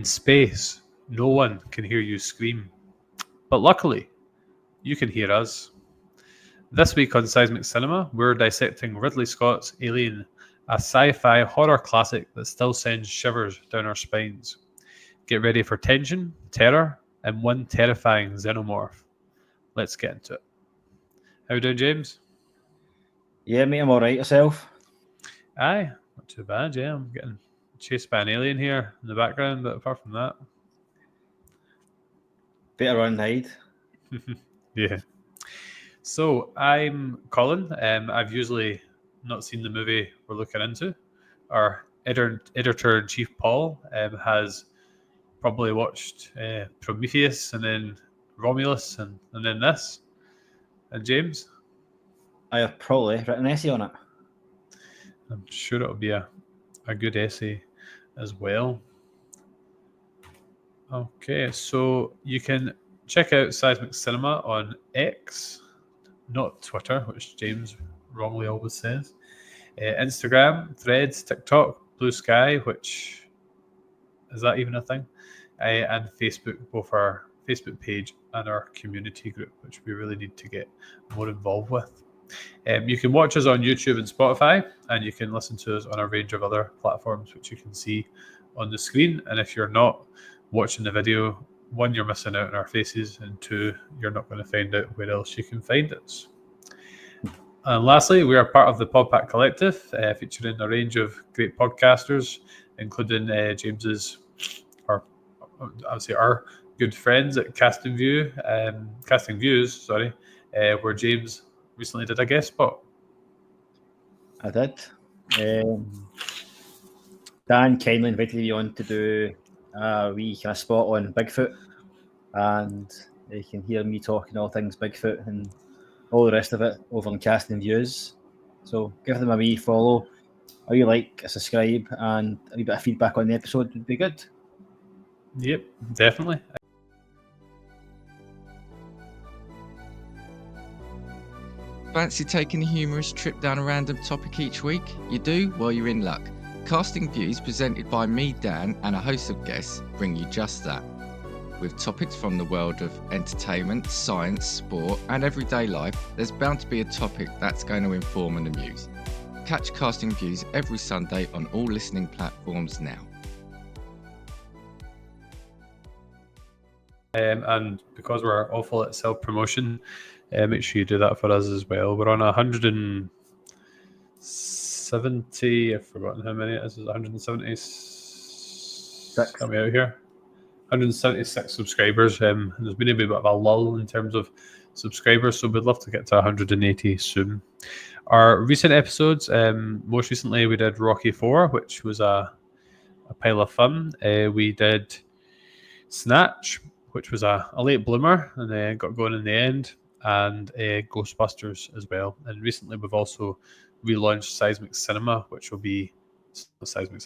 space, no one can hear you scream. But luckily, you can hear us. This week on Seismic Cinema, we're dissecting Ridley Scott's Alien, a sci-fi horror classic that still sends shivers down our spines. Get ready for tension, terror, and one terrifying xenomorph. Let's get into it. How you doing, James? Yeah, mate, I'm alright. Yourself? Aye, not too bad, yeah. I'm getting chased by an alien here in the background, but apart from that... Better run and hide. Yeah. So, I'm Colin. I've usually not seen the movie we're looking into. Our editor-in-chief, Paul, has probably watched Prometheus and then Romulus and then this. And James? I have probably written an essay on it. I'm sure it'll be a good essay as well. Okay, so you can check out Seismic Cinema on X, not Twitter, which James wrongly always says. Instagram, Threads, TikTok, Blue Sky, which is that even a thing? And Facebook, both our Facebook page and our community group, which we really need to get more involved with. You can watch us on YouTube and Spotify, and you can listen to us on a range of other platforms, which you can see on the screen. And if you're not watching the video, one, you're missing out on our faces, and two, you're not going to find out where else you can find us. And lastly, we are part of the Podpack Collective, featuring a range of great podcasters, including James's, or I would say our good friends at Casting Views, where James recently did a guest spot. I did. Dan kindly invited me on to do a wee kind of spot on Bigfoot, and you can hear me talking all things Bigfoot and all the rest of it over on Casting Views. So give them a wee follow, or you like, a subscribe, and a wee bit of feedback on the episode would be good. Yep, definitely. Fancy taking a humorous trip down a random topic each week? You do? Well, you're in luck. Casting Views, presented by me, Dan, and a host of guests, bring you just that. With topics from the world of entertainment, science, sport, and everyday life, there's bound to be a topic that's going to inform and amuse. Catch Casting Views every Sunday on all listening platforms now. And because we're awful at self-promotion, make sure you do that for us as well. We're on 170, I've forgotten how many it is. 176. Got me out here. 176 subscribers. There's been a bit of a lull in terms of subscribers, so we'd love to get to 180 soon. Our recent episodes, most recently we did Rocky 4, which was a pile of fun. We did Snatch, which was a late bloomer and then got going in the end, and Ghostbusters as well. And recently we've also relaunched Seismic Cinema, which will be Seismic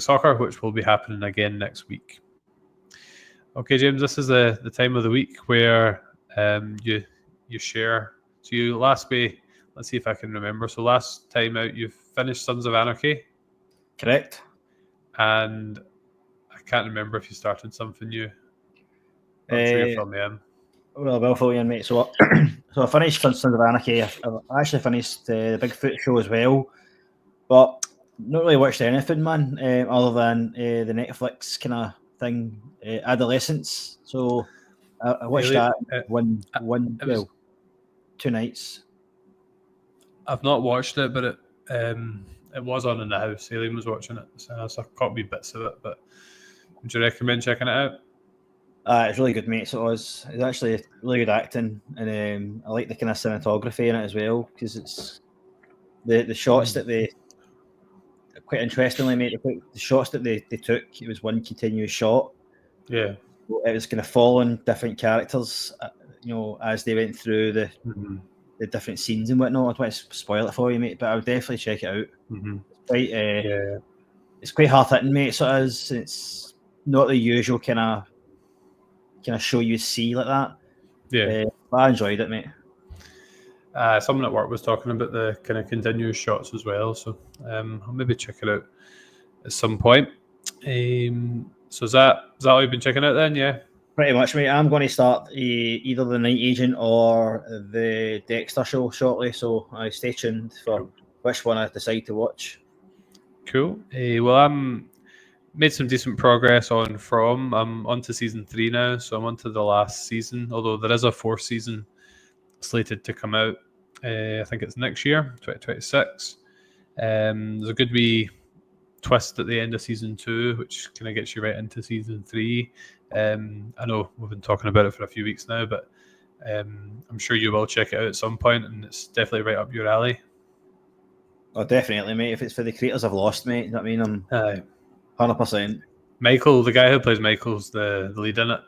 Soccer, which will be happening again next week. Okay, James, this is the time of the week where you share. So you last week, let's see if I can remember. So last time out, you finished Sons of Anarchy. Correct. And I can't remember if you started something new. I'm sure you'll fill me in. Well, I will fill you in, mate. So I finished Sons of Anarchy. I've actually finished the Bigfoot show as well, but not really watched anything, man, other than the Netflix kind of thing, Adolescence. So I watched that 2 nights. I've not watched it, but it was on in the house. Aileen was watching it, so I caught me bits of it. But would you recommend checking it out? It's really good, mate. So it's actually really good acting, and I like the kind of cinematography in it as well, because it's the shots that they, quite interestingly, mate, the shots that they took, it was one continuous shot. Yeah. It was kind of following different characters, as they went through the different scenes and whatnot. I don't want to spoil it for you, mate, but I would definitely check it out. Mm-hmm. It's quite hard hitting, mate. So it is. It's not the usual kind of show you see like that. Yeah. But I enjoyed it, mate. Someone at work was talking about the kind of continuous shots as well, so I'll maybe check it out at some point. So is that all you've been checking out then? Yeah. Pretty much, mate. I'm going to start either the Night Agent or the Dexter show shortly, so stay tuned for which one I decide to watch. Cool. Well, I'm made some decent progress on From. I'm on to season 3 now, so I'm on to the last season, although there is a 4th season slated to come out. I think it's next year, 2026. There's a good wee twist at the end of season 2, which kind of gets you right into season 3. I know we've been talking about it for a few weeks now, but I'm sure you will check it out at some point, and it's definitely right up your alley. Oh, definitely, mate. If it's for the creators I've lost, mate, you know what I mean? I'm 100%. Michael, the guy who plays Michael's the lead in it.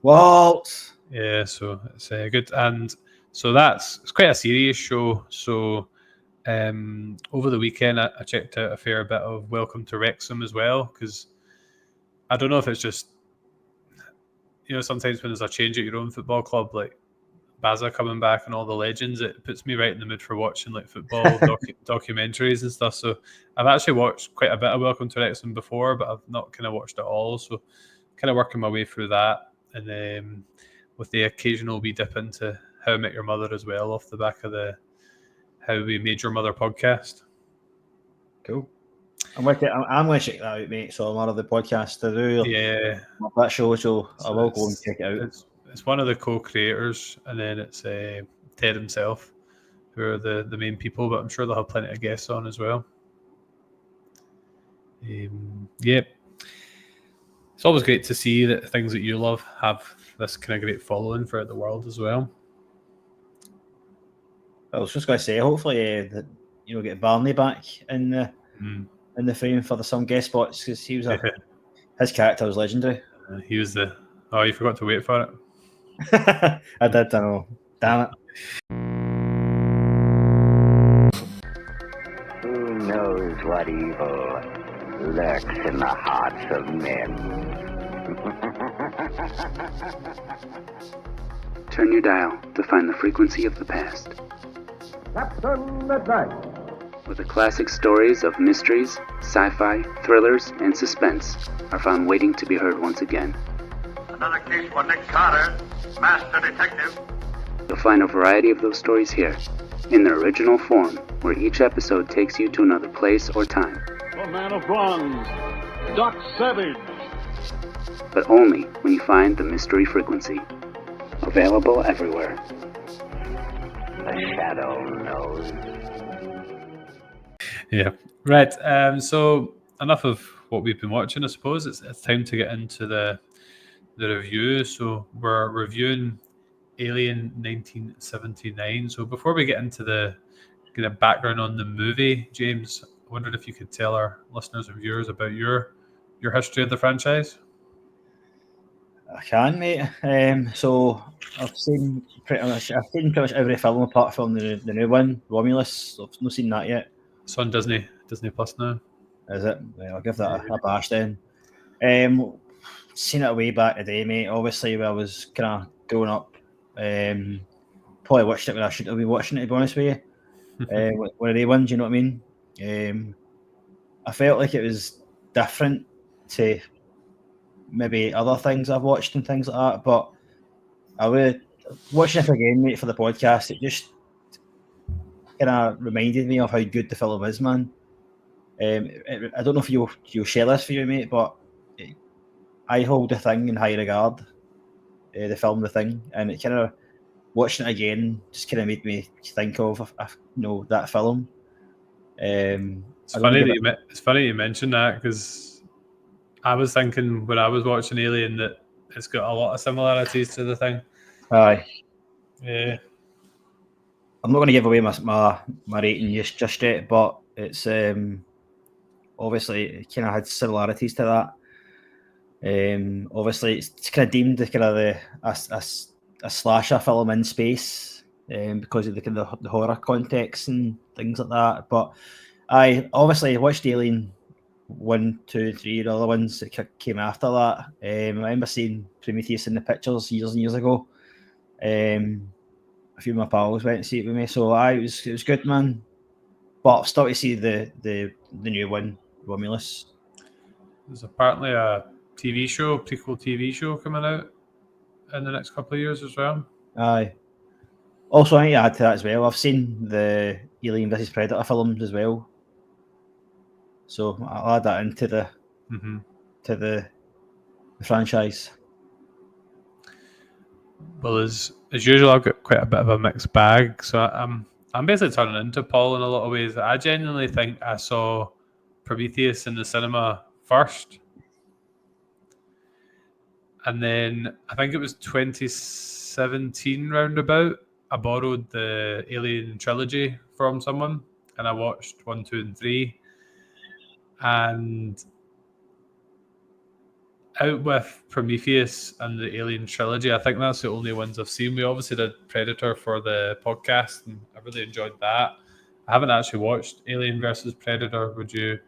Walt! Yeah, so it's good. And so it's quite a serious show. So over the weekend, I checked out a fair bit of Welcome to Wrexham as well, because I don't know if it's just, sometimes when there's a change at your own football club, like Baza coming back and all the legends, it puts me right in the mood for watching like football documentaries and stuff. So I've actually watched quite a bit of Welcome to Wrexham before, but I've not kind of watched it all. So kind of working my way through that, and then with the occasional wee dip into How I Met Your Mother as well, off the back of the How We Made Your Mother podcast. Cool. I'm going to check that out, mate. So I'm out of the podcast to do. Yeah, that show, so I will go and check it out. It's one of the co-creators, and then it's Ted himself, who are the main people, but I'm sure they'll have plenty of guests on as well. Yep. It's always great to see that things that you love have this kind of great following throughout the world as well. I was just going to say, hopefully, get Barney back in the frame for some guest spots, because he was his character was legendary. He was you forgot to wait for it. I did, I know. Damn it. Who knows what evil lurks in the hearts of men? Turn your dial to find the frequency of the past. Captain Midnight. Where the classic stories of mysteries, sci-fi, thrillers, and suspense are found waiting to be heard once again. Another case for Nick Carter, Master Detective. You'll find a variety of those stories here, in their original form, where each episode takes you to another place or time. The Man of Bronze, Doc Savage. But only when you find the mystery frequency. Available everywhere. The shadow knows. Yeah, right. So enough of what we've been watching. I suppose it's time to get into the review. So we're reviewing Alien 1979. So before we get into the kind of background on the movie, James, I wondered if you could tell our listeners and viewers about your history of the franchise. I can, mate. So I've seen pretty much every film apart from the new one, Romulus. I've not seen that yet. It's on Disney Plus now. Is it? Well, I'll give that a bash then. Seen it way back today, mate. Obviously, when I was kind of growing up, probably watched it when I should have been watching it, to be honest with you. One of the ones, you know what I mean? I felt like it was different to maybe other things I've watched and things like that, but I would watching it again, mate, for the podcast. It just kind of reminded me of how good the film is, man. I don't know if you'll share this for you, mate, but I hold The Thing in high regard. The film The Thing, and it kind of watching it again just kind of made me think of that film. It's funny you mentioned that, because I was thinking when I was watching Alien that it's got a lot of similarities to The Thing. Aye. Yeah. I'm not going to give away my rating just yet, but it's obviously it kind of had similarities to that. Obviously, it's kind of deemed a slasher film in space because of the horror context and things like that. But I obviously watched Alien 1, 2, 3, and other ones that came after that. I remember seeing Prometheus in the pictures years and years ago. A few of my pals went to see it with me, so it was good, man. But I've still to see the new one, Romulus. There's apparently a prequel TV show coming out in the next couple of years as well. Aye. Also, I need to add to that as well. I've seen the Alien vs Predator films as well, so I'll add that into the to the franchise. Well, as usual, I've got quite a bit of a mixed bag. So I'm basically turning into Paul in a lot of ways. I genuinely think I saw Prometheus in the cinema first, and then I think it was 2017 roundabout. I borrowed the Alien trilogy from someone, and I watched 1, 2, and 3, and out with Prometheus and the Alien trilogy. I think that's the only ones I've seen. We obviously did Predator for the podcast, and I really enjoyed that. I haven't actually watched Alien versus Predator. Would you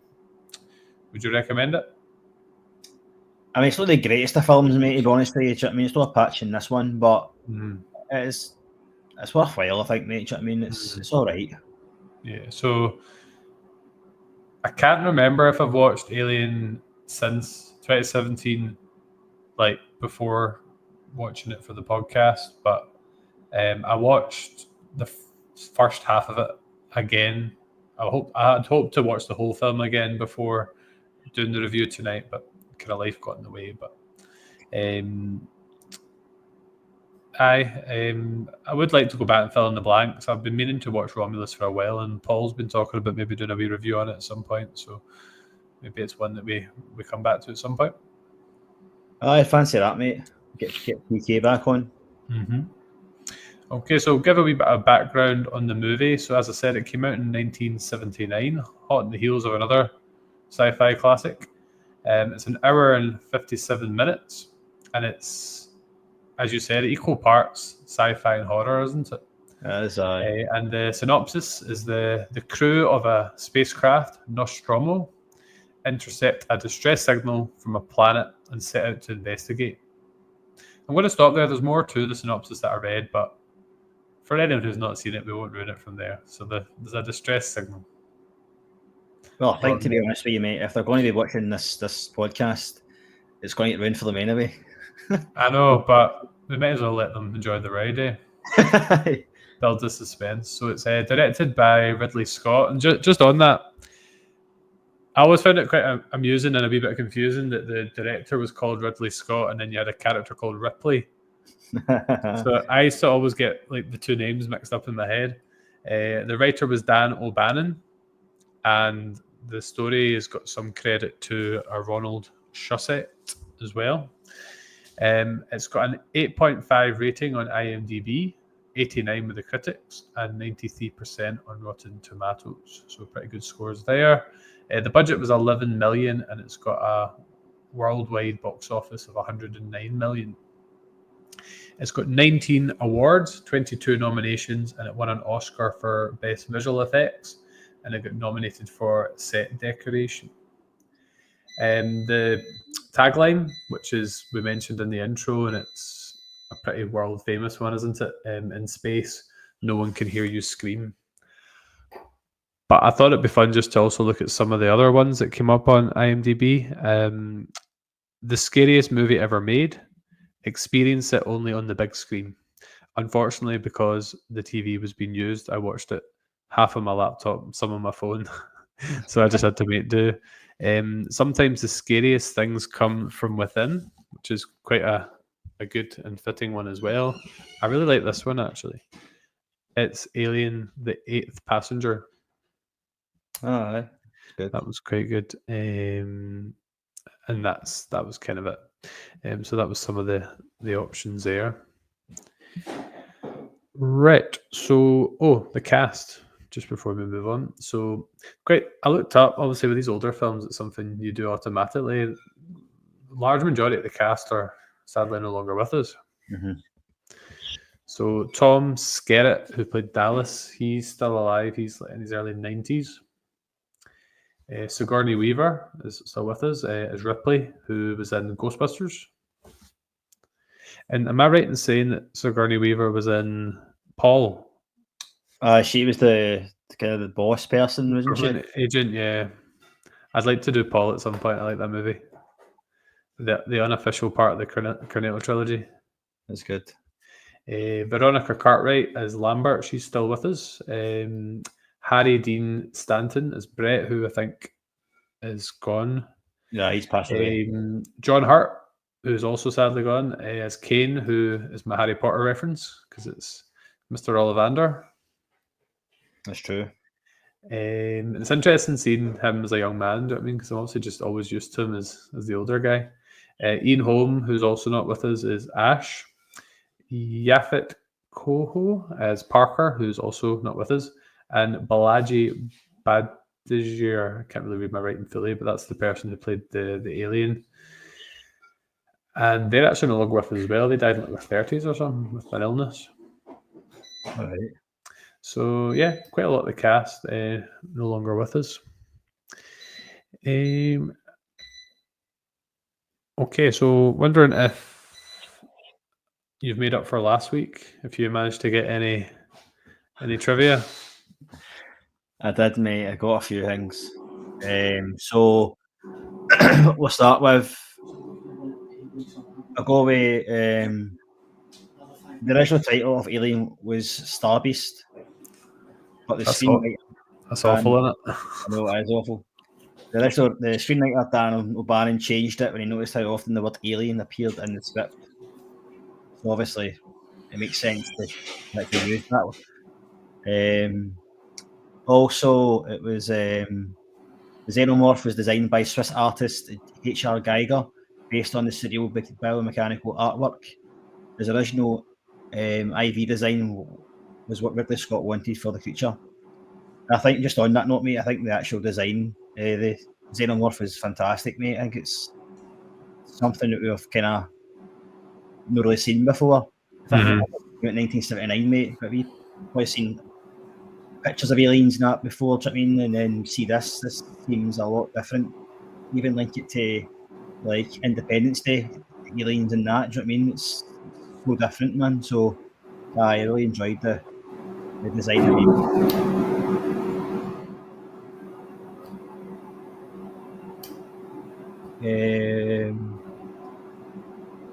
recommend it? I mean, it's not the greatest of films, mate, to be honest with you. Do you know what I mean? It's not a patch in this one, but it's worthwhile, I think, mate. Do you know what I mean? It's all right. Yeah, so I can't remember if I've watched Alien since 2017, like before watching it for the podcast, but I watched the first half of it again. I'd hoped to watch the whole film again before doing the review tonight, but kind of life got in the way. But I would like to go back and fill in the blanks. I've been meaning to watch Romulus for a while, and Paul's been talking about maybe doing a wee review on it at some point. So maybe it's one that we come back to at some point. I fancy that, mate. Get PK back on. Okay, so give a wee bit of background on the movie. So as I said, it came out in 1979, hot on the heels of another sci-fi classic. It's an hour and 57 minutes, and it's, as you said, equal parts sci-fi and horror, isn't it? And the synopsis is the crew of a spacecraft, Nostromo, intercept a distress signal from a planet and set out to investigate. I'm going to stop there. There's more to the synopsis that I read, but for anyone who's not seen it, we won't ruin it from there. So there's a distress signal. Well, I think, to be honest with you, mate, if they're going to be watching this podcast, it's going to get ruined for them anyway. I know, but we might as well let them enjoy the ride, eh? Build the suspense. So it's directed by Ridley Scott. And just on that, I always found it quite amusing and a wee bit confusing that the director was called Ridley Scott and then you had a character called Ripley. So I used to always get like the two names mixed up in my head. The writer was Dan O'Bannon, and the story has got some credit to Ronald Shusett as well. It's got an 8.5 rating on IMDb, 89 with the critics, and 93% on Rotten Tomatoes. So pretty good scores there. The budget was 11 million, and it's got a worldwide box office of 109 million. It's got 19 awards, 22 nominations, and it won an Oscar for Best Visual Effects, and it got nominated for Set Decoration. The tagline, which is we mentioned in the intro, and it's a pretty world famous one, isn't it? In space, no one can hear you scream. But I thought it'd be fun just to also look at some of the other ones that came up on IMDb. The scariest movie ever made. Experience it only on the big screen. Unfortunately, because the TV was being used, I watched it half on my laptop, some on my phone. So I just had to make do. Sometimes the scariest things come from within, which is quite a good and fitting one as well. I really like this one, actually. It's Alien, the Eighth Passenger. Oh, good. That was quite good. And that was kind of it. So that was some of the options there. Right. So, the cast, just before we move on. So, great. I looked up, obviously, with these older films, it's something you do automatically. The large majority of the cast are sadly no longer with us. Mm-hmm. So, Tom Skerritt, who played Dallas, he's still alive. He's in his early 90s. Sigourney Weaver is still with us as Ripley, who was in Ghostbusters. And am I right in saying that Sigourney Weaver was in Paul? She was the kind of the boss person, wasn't she? Agent, yeah. I'd like to do Paul at some point. I like that movie. the unofficial part of the Cornetto trilogy. That's good. Veronica Cartwright as Lambert. She's still with us. Harry Dean Stanton as Brett, who I think is gone. Yeah, he's passed away. John Hurt, who's also sadly gone, as Kane, who is my Harry Potter reference because it's Mr. Ollivander. That's true. It's interesting seeing him as a young man. Do you know what I mean? Because I'm obviously just always used to him as the older guy. Ian Holm, who's also not with us, is Ash. Yaphet Koho as Parker, who's also not with us, and Balaji Badajir. I can't really read my writing fully, but that's the person who played the alien. And they're actually no longer with us as well. They died in like their 30s or something with an illness. All right. So yeah, quite a lot of the cast no longer with us. Okay, so wondering if you've made up for last week, if you managed to get any trivia. I did, mate. I got a few things. So we'll start with. I'll go with the original title of Alien was Star Beast, but the screenwriter. That's awful, isn't it? I know it is awful. The screenwriter Dan O'Bannon changed it when he noticed how often the word alien appeared in the script. So obviously, it makes sense to use that one. Also, it was the xenomorph was designed by Swiss artist H.R. Geiger, based on the surreal biomechanical artwork. His original IV design was what Ridley Scott wanted for the creature. I think just on that note, mate, I think the actual design, the xenomorph is fantastic, mate. I think it's something that we've kind of not really seen before. I think in 1979, mate, but we've probably seen pictures of aliens and that before, do you know what I mean? And then see this seems a lot different. Even link it to like Independence Day, aliens and that, do you know what I mean? It's so different, man. So I really enjoyed the design of it.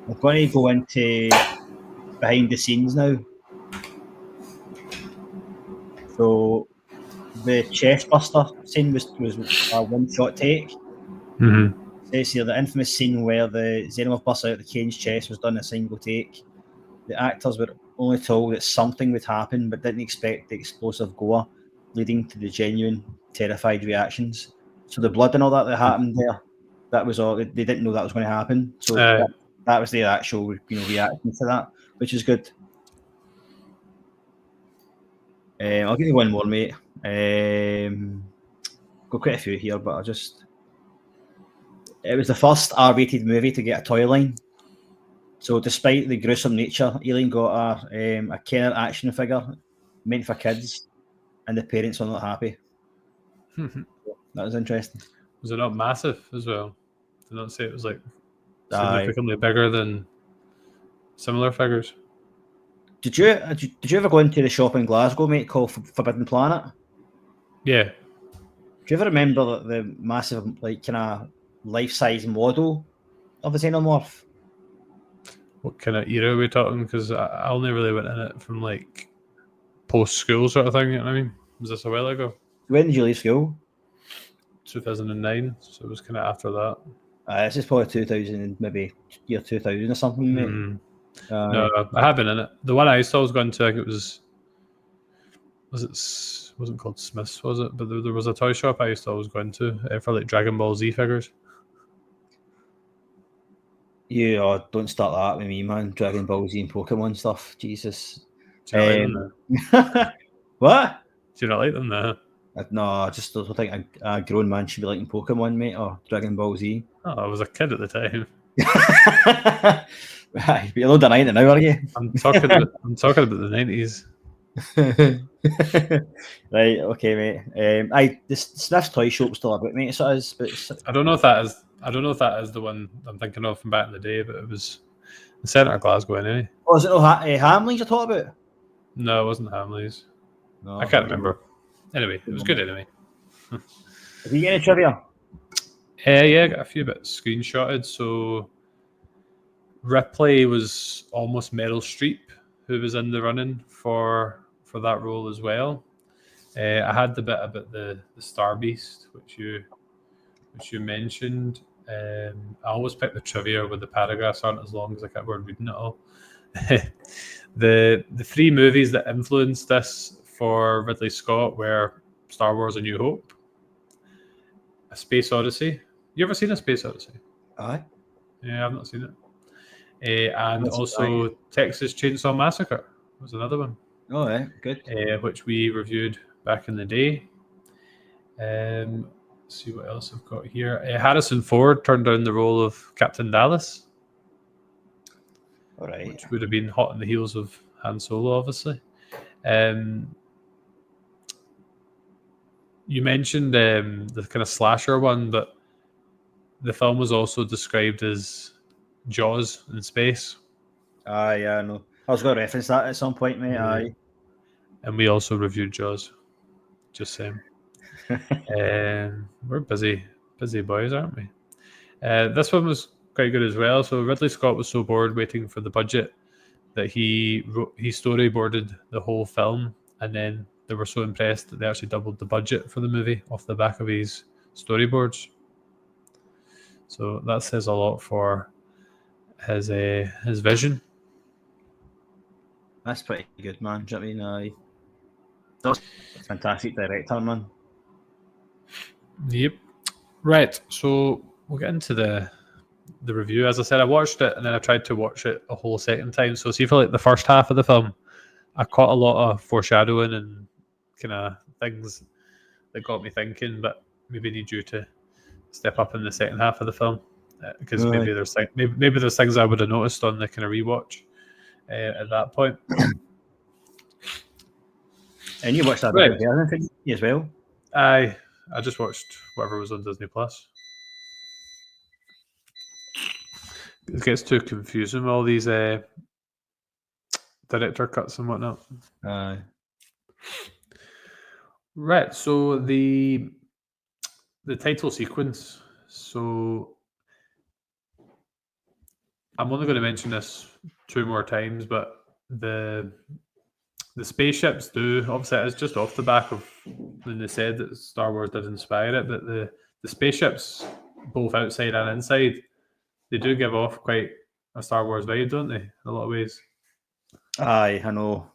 I'm going to go into behind the scenes now. So the chest buster scene was a one-shot take. It says here the infamous scene where the xenomorph busts out the Kane's chest was done in a single take. The actors were only told that something would happen, but didn't expect the explosive gore, leading to the genuine terrified reactions. So the blood and all that happened there, that was all. They didn't know that was going to happen. So that was their actual, reaction to that, which is good. I'll give you one more, mate. Got quite a few here, but it was the first R-rated movie to get a toy line. So despite the gruesome nature, Alien got a Kenner action figure meant for kids, and the parents were not happy. That was interesting. Was it not massive as well? Did not say it was like significantly bigger than similar figures. Did you ever go into the shop in Glasgow, mate, called Forbidden Planet? Yeah. Do you ever remember the massive, like, kind of life-size model of the xenomorph? What kind of era are we talking? Because I only really went in it from like post-school sort of thing. You know what I mean? Was this a while ago? When did you leave school? 2009. So it was kind of after that. This is probably 2000, maybe year 2000 or something, mate. No, I have been in it. The one I used to always go into, I think it wasn't called Smith's, was it? But there was a toy shop I used to always go into for like Dragon Ball Z figures. Yeah, don't start that with me, man. Dragon Ball Z and Pokemon stuff. Jesus. Do you not like them now? What? Do you not like them now? No, I just don't think a grown man should be liking Pokemon, mate, or Dragon Ball Z. Oh, I was a kid at the time. Right, but you're not denying it now, are you? I'm talking about the 90s. Right, okay, mate. The Smith's toy shop's still about, mate. So it is, but I don't know if that is the one I'm thinking of from back in the day, but it was in centre of Glasgow anyway. Oh, is it Hamleys you're talking about? No, it wasn't Hamleys. No, I can't remember. Anyway, it was good anyway. Have you got any trivia? Yeah, I got a few bits screenshotted. So Ripley was almost Meryl Streep, who was in the running for that role as well. I had the bit about the Star Beast, which you mentioned. I always pick the trivia where the paragraphs aren't as long as I kept reading it all. The three movies that influenced this for Ridley Scott were Star Wars: A New Hope, A Space Odyssey. You ever seen A Space Odyssey? Aye. Yeah, I've not seen it. And That's also right. Texas Chainsaw Massacre was another one, All right, good. which we reviewed back in the day. Let's see what else I've got here. Harrison Ford turned down the role of Captain Dallas, All right. which would have been hot on the heels of Han Solo, obviously. You mentioned the kind of slasher one, but the film was also described as Jaws in space. Aye, yeah, I know. I was going to reference that at some point, mate. Yeah. Aye. And we also reviewed Jaws. Just saying. We're busy boys, aren't we? This one was quite good as well. So Ridley Scott was so bored waiting for the budget that he storyboarded the whole film, and then they were so impressed that they actually doubled the budget for the movie off the back of his storyboards. So that says a lot for his vision. That's pretty good, man. Do you know what I mean? Aye. That's a fantastic director, man. Yep. Right. So we'll get into the review. As I said, I watched it and then I tried to watch it a whole second time. So see for like the first half of the film, I caught a lot of foreshadowing and kind of things that got me thinking, but maybe need you to step up in the second half of the film because maybe there's things I would have noticed on the kind of rewatch at that point. And you watched that Right. as well? I just watched whatever was on Disney Plus. It gets too confusing with all these director cuts and whatnot. Aye. Right, so the title sequence. So I'm only going to mention this 2 more times, but the spaceships do, obviously it's just off the back of when they said that Star Wars did inspire it, but the spaceships, both outside and inside, they do give off quite a Star Wars vibe, don't they? In a lot of ways. Aye, I know.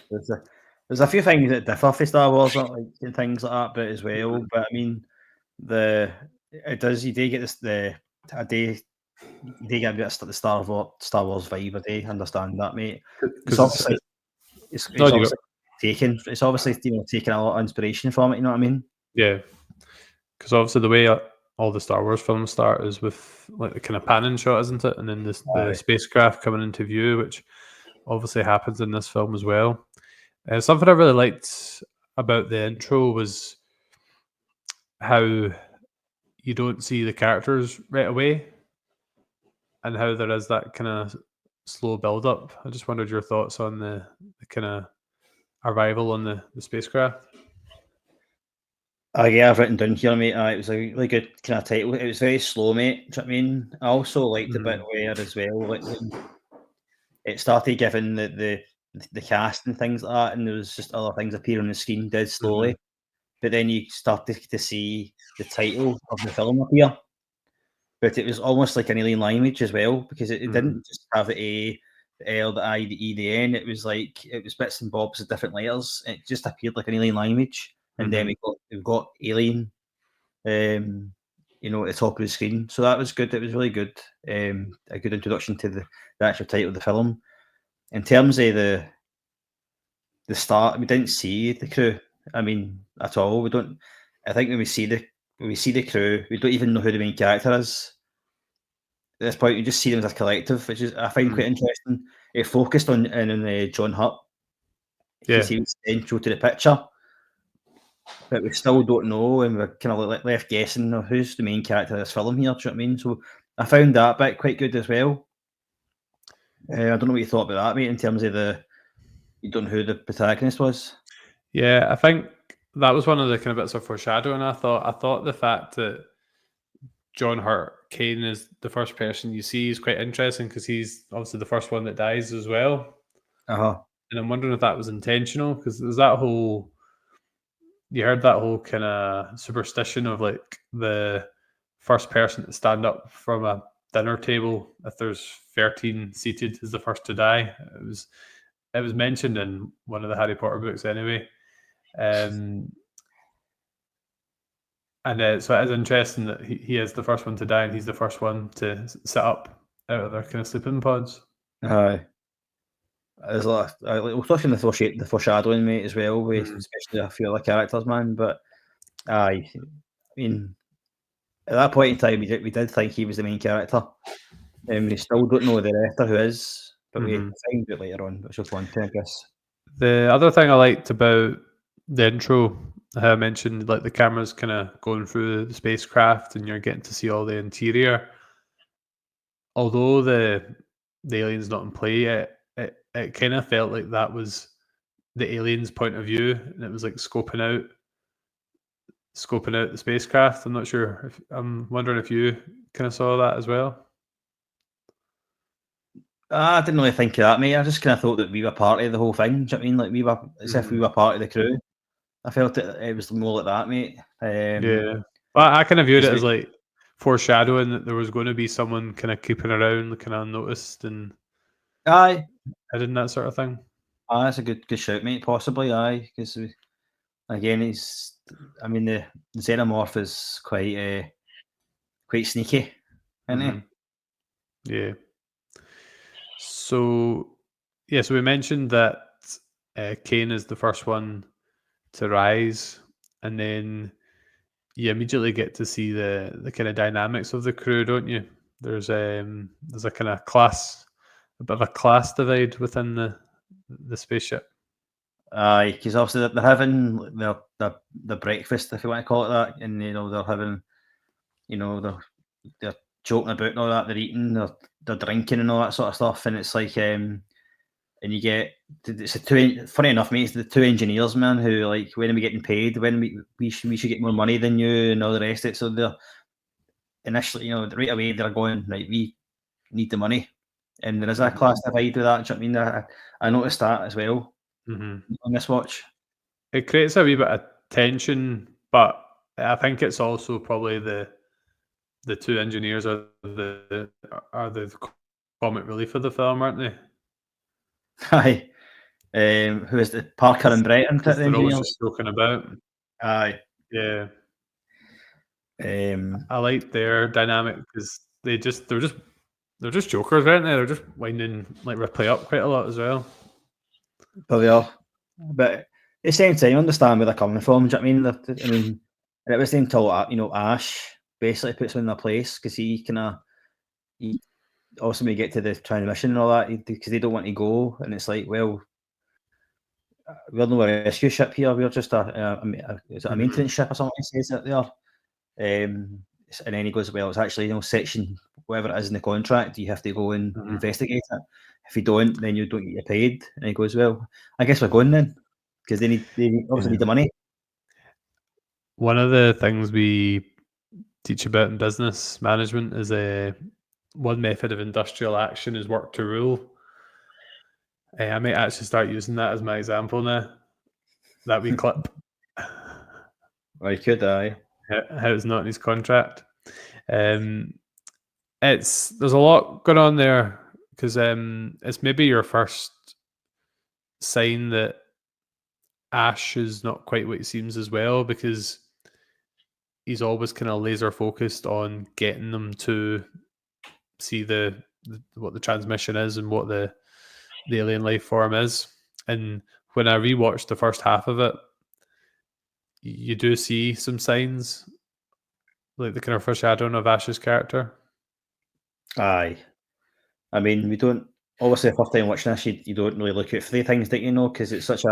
There's a few things that differ for Star Wars, like and things like that, but as well. But I mean, you do get this you do get a bit of the Star Wars vibe. I do understand that, mate. It's obviously taken taking a lot of inspiration from it. You know what I mean? Yeah, because obviously the way all the Star Wars films start is with like the kind of panning shot, isn't it? And then the spacecraft coming into view, which obviously happens in this film as well. Something I really liked about the intro was how you don't see the characters right away and how there is that kind of slow build up. I just wondered your thoughts on the kind of arrival on the spacecraft. Yeah, I've written down here, mate. It was a really good kind of title. It was very slow, mate. Do you know what I mean? I also liked the bit where as well, like it started giving the cast and things like that, and there was just other things appearing on the screen dead slowly. But then you started to see the title of the film appear. But it was almost like an alien language as well, because it didn't just have the A, the L, the I, the E, the N. It was bits and bobs of different letters. It just appeared like an alien language. And then we've got alien, at the top of the screen. So that was good. It was really good. A good introduction to the actual title of the film. In terms of the start, we didn't see the crew. I mean, at all. We don't. I think when we see the crew, we don't even know who the main character is. At this point, we just see them as a collective, which is I find quite interesting. It focused on John Hurt. Yeah, he was central to the picture. But we still don't know, and we're kind of left guessing who's the main character of this film here. Do you know what I mean? So I found that bit quite good as well. I don't know what you thought about that, mate, in terms of you don't know who the protagonist was. Yeah, I think that was one of the kind of bits of foreshadowing. I thought the fact that John Hurt Kane is the first person you see is quite interesting because he's obviously the first one that dies as well. Uh-huh. And I'm wondering if that was intentional because there's that whole, you heard that whole kind of superstition of like the first person to stand up from a dinner table if there's 13 seated is the first to die. It was mentioned in one of the Harry Potter books anyway. And so it is interesting that he is the first one to die and he's the first one to sit up out of their kind of sleeping pods. Aye. There's a lot we're talking the foreshadowing, mate, as well, with especially a few other characters, man. But aye, I mean, at that point in time, we did think he was the main character. And we still don't know the director who is, but we find it later on, which we'll go on to, I guess. The other thing I liked about the intro, how I mentioned, like the camera's kind of going through the spacecraft and you're getting to see all the interior. Although the alien's not in play, it kind of felt like that was the alien's point of view, and it was like scoping out the spacecraft. I'm not sure. I'm wondering if you kind of saw that as well. I didn't really think of that, mate. I just kind of thought that we were part of the whole thing. Do you know what I mean? Like we were, as if we were part of the crew. I felt it was more like that, mate. Yeah, well, I kind of viewed it as like foreshadowing that there was going to be someone kind of keeping around, kind of unnoticed, and aye, hidden, that sort of thing. Aye, that's a good shout, mate. Possibly, aye, because again, the xenomorph is quite sneaky, isn't he? Yeah. So we mentioned that Kane is the first one to rise, and then you immediately get to see the kind of dynamics of the crew, don't you? There's a kind of a bit of a class divide within the spaceship. Aye, because obviously they're having their breakfast, if you want to call it that, and they're having, they're joking about and all that, they're eating, they're drinking and all that sort of stuff, and it's like, and you get funny enough, mate, it's the two engineers, man, who like, when are we getting paid? When we should get more money than you and all the rest of it. So they're initially, right away they're going, right, we need the money, and there is a class divide with that. Do you know what I mean? I noticed that as well on this watch. It creates a wee bit of tension, but I think it's also probably the two engineers are the comic relief of the film, aren't they? Aye. Who is the Parker and Brett? They're always just joking about. Aye. Yeah. I like their dynamic because they're just jokers, aren't they? They're just winding like Ripley up quite a lot as well. But they are. But at the same time, I understand where they're coming from. Do you know what I mean? And it was until Ash basically puts them in their place because he also when you get to the transmission and all that, because they don't want to go, and it's like, well, we're not a rescue ship here. We're just a maintenance ship or something. He says it there. And then he goes, well, it's actually section whatever it is in the contract. You have to go and investigate it. If you don't, then you don't get paid. And he goes, well, I guess we're going then, because they obviously need the money. One of the things we teach about in business management is one method of industrial action is work to rule. I might actually start using that as my example now. That wee clip. I could, aye. How it's not in his contract. There's a lot going on there because it's maybe your first sign that Ash is not quite what he seems as well, because he's always kind of laser focused on getting them to see what the transmission is and what the alien life form is. And when I rewatched the first half of it, you do see some signs, like the kind of foreshadowing of Ash's character. Aye. I mean, we don't, obviously the first time watching this, you don't really look out for the things that because it's such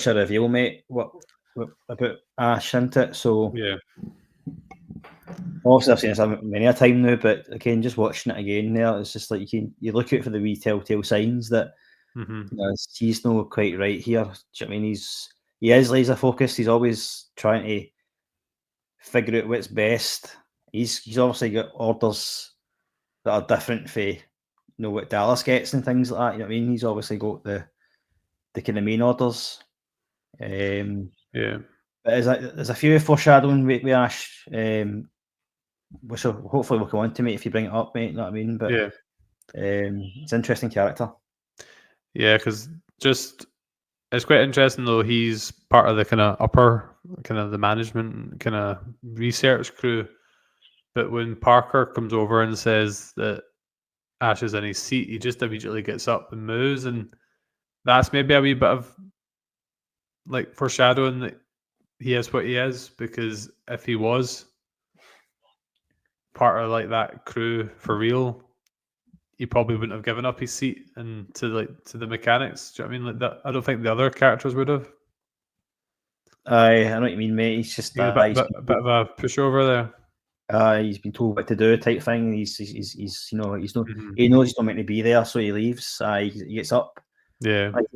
a reveal, mate, what about Ash, isn't it? So yeah. Obviously I've seen this many a time now, but again, just watching it again there, it's just like you look out for the wee telltale signs that he's not quite right here. Do you know what I mean? He is laser focused. He's always trying to figure out what's best, he's obviously got orders that are different for what Dallas gets and things like that. You know what I mean? He's obviously got the kind of main orders. Yeah. But there's a few foreshadowing with Ash, which hopefully we'll come on to, mate, if you bring it up, mate. You know what I mean? But Yeah. it's an interesting character. Yeah, because it's quite interesting though. He's part of the kind of upper, kind of the management, kind of research crew. But when Parker comes over and says that Ash is in his seat, he just immediately gets up and moves, and that's maybe a wee bit of like foreshadowing that he is what he is. Because if he was part of like that crew for real, he probably wouldn't have given up his seat and to the mechanics. Do you know what I mean? Like that, I don't think the other characters would have. I know what you mean, mate. He's just He's a bit of a pushover there. he's been told what to do type thing. He's you know he's not Mhm. he knows he's not meant to be there, so he leaves. He gets up. Yeah, Like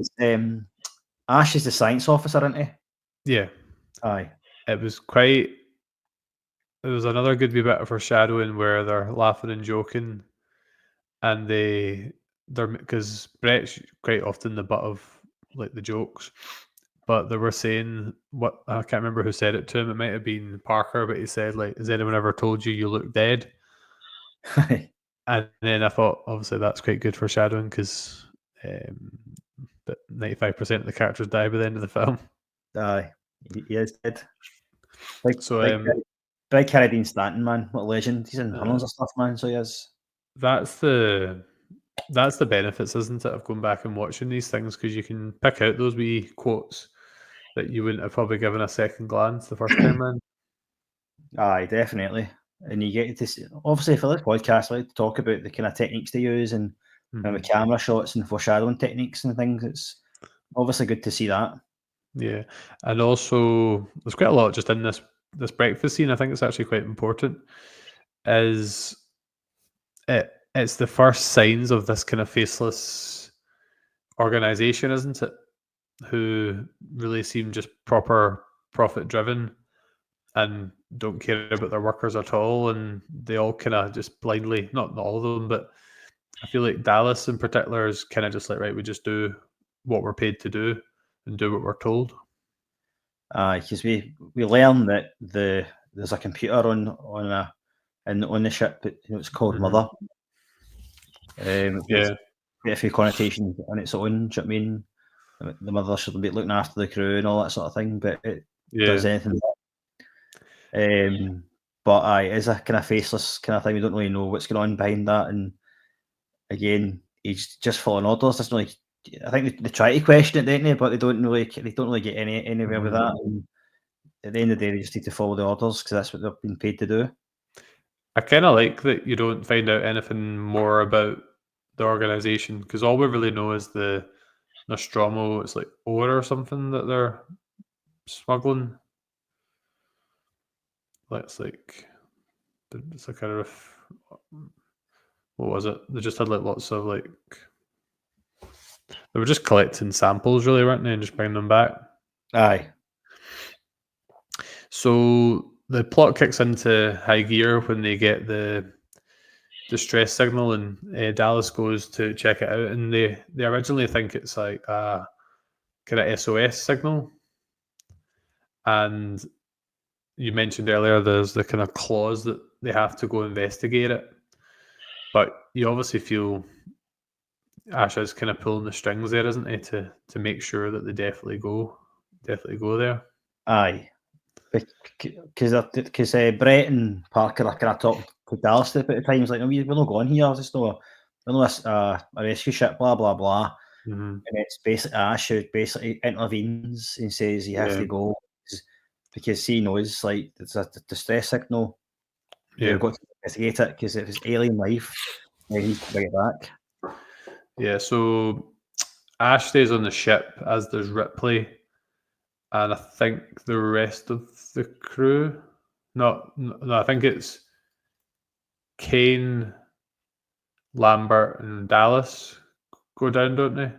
Ash is the science officer, isn't he? yeah. Aye. It was quite. It was another good wee bit of foreshadowing where they're laughing and joking, and they're because Brett's quite often the butt of like the jokes, but they were saying what I can't remember who said it to him. It might have been Parker, but he said like, "Has anyone ever told you look dead?" And then I thought, obviously, that's quite good foreshadowing because 95% of the characters die by the end of the film. Aye. He is dead. Like, So big Dean Stanton, man. What a legend. He's in tons of stuff, man. So he is. that's the benefits, isn't it, of going back and watching these things, because you can pick out those wee quotes that you wouldn't have probably given a second glance the first time around. Aye, definitely. And you get to see, obviously for this podcast, I like to talk about the kind of techniques they use and the camera shots and foreshadowing techniques and things. It's obviously good to see that. Yeah, and also there's quite a lot just in this breakfast scene. I think it's actually quite important. It's the first signs of this kind of faceless organization, isn't it? Who really seem just proper profit driven and don't care about their workers at all, and they all kind of just blindly, not all of them, but I feel like Dallas in particular is kind of just like, right, we just do what we're paid to do and do what we're told. Because we learn that there's a computer on the ship, but it's called Mother. Yeah, a few connotations on its own. Do you know what I mean? The mother should be looking after the crew and all that sort of thing, but it does anything. But it is a kind of faceless kind of thing. We don't really know what's going on behind that. And again, he's just following orders. Doesn't really. I think they try to question it, don't they? But they don't really get anywhere with that. And at the end of the day, they just need to follow the orders because that's what they've been paid to do. I kind of like that you don't find out anything more about the organization, because all we really know is the Nostromo. It's like ore or something that they're smuggling. It's like a kind of, what was it? They just had like lots of like, they were just collecting samples, really, weren't they, and just bringing them back. Aye. So the plot kicks into high gear when they get the distress signal, and Dallas goes to check it out, and they originally think it's like a kind of SOS signal. And you mentioned earlier there's the kind of clause that they have to go investigate it, but you obviously feel Ash is kind of pulling the strings there, isn't he, to make sure that they definitely go there. Aye. Because Brett and Parker are kind of talking to Dallas at times, like, we're not going here, there's no a rescue ship, blah, blah, blah. And it's basically Ash who basically intervenes and says you have to go because he knows, like, it's a distress signal. They've got to investigate it because if it's alien life, he needs to bring it back. Yeah, so Ash stays on the ship as there's Ripley, and I think the rest of the crew. No, I think it's Kane, Lambert, and Dallas go down, don't they?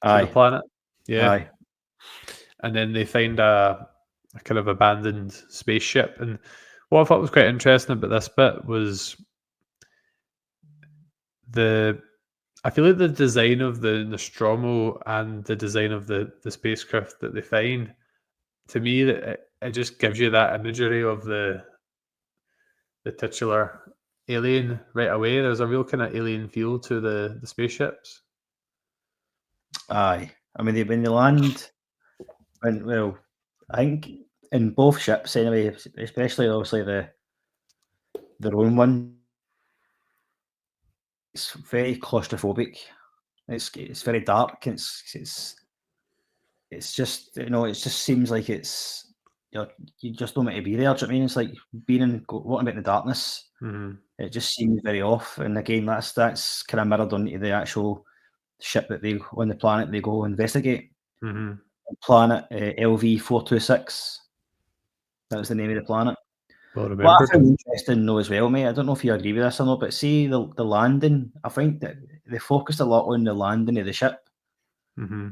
To the planet. Yeah. Aye. And then they find a kind of abandoned spaceship. And What I thought was quite interesting about this bit was I feel like the design of the Nostromo and the design of the spacecraft that they find, to me, that it just gives you that imagery of the titular alien right away. There's a real kind of alien feel to the spaceships. Aye. I mean, when they land, well, I think in both ships anyway, especially obviously their own one, it's very claustrophobic. It's very dark. It's just, you know, it just seems like it's, you know, you just don't want to be there. Do you know what I mean? It's like being walking about in the darkness. Mm-hmm. It just seems very off. And again, that's kind of mirrored onto the actual ship that they on the planet they go investigate. Mm-hmm. Planet LV-426. That was the name of the planet. Well What I remembered. found interesting though as well, mate, I don't know if you agree with this or not, but see the landing, I think that they focused a lot on the landing of the ship. Mm-hmm.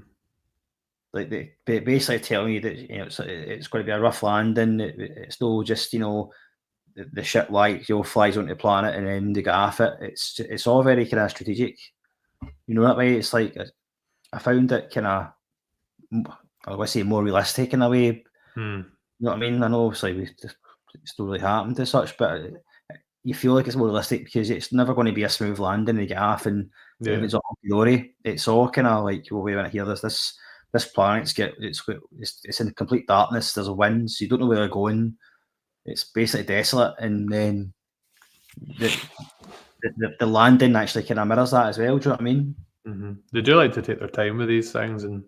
Like they basically telling you that, you know, it's going to be a rough landing. It's no just, you know, the ship like, you know, flies onto the planet and then they get off it. It's all very kind of strategic. You know that way. It's like I found it kind of, I would say, more realistic in a way. Mm. You know what I mean? I know obviously it's not really happened as such, but you feel like it's more realistic because it's never going to be a smooth landing. You get off and everything's all glory. It's all kind of like, well, wait a minute here. This planet's it's in complete darkness. There's a wind, so you don't know where they're going. It's basically desolate, and then the landing actually kind of mirrors that as well. Do you know what I mean? Mm-hmm. They do like to take their time with these things, and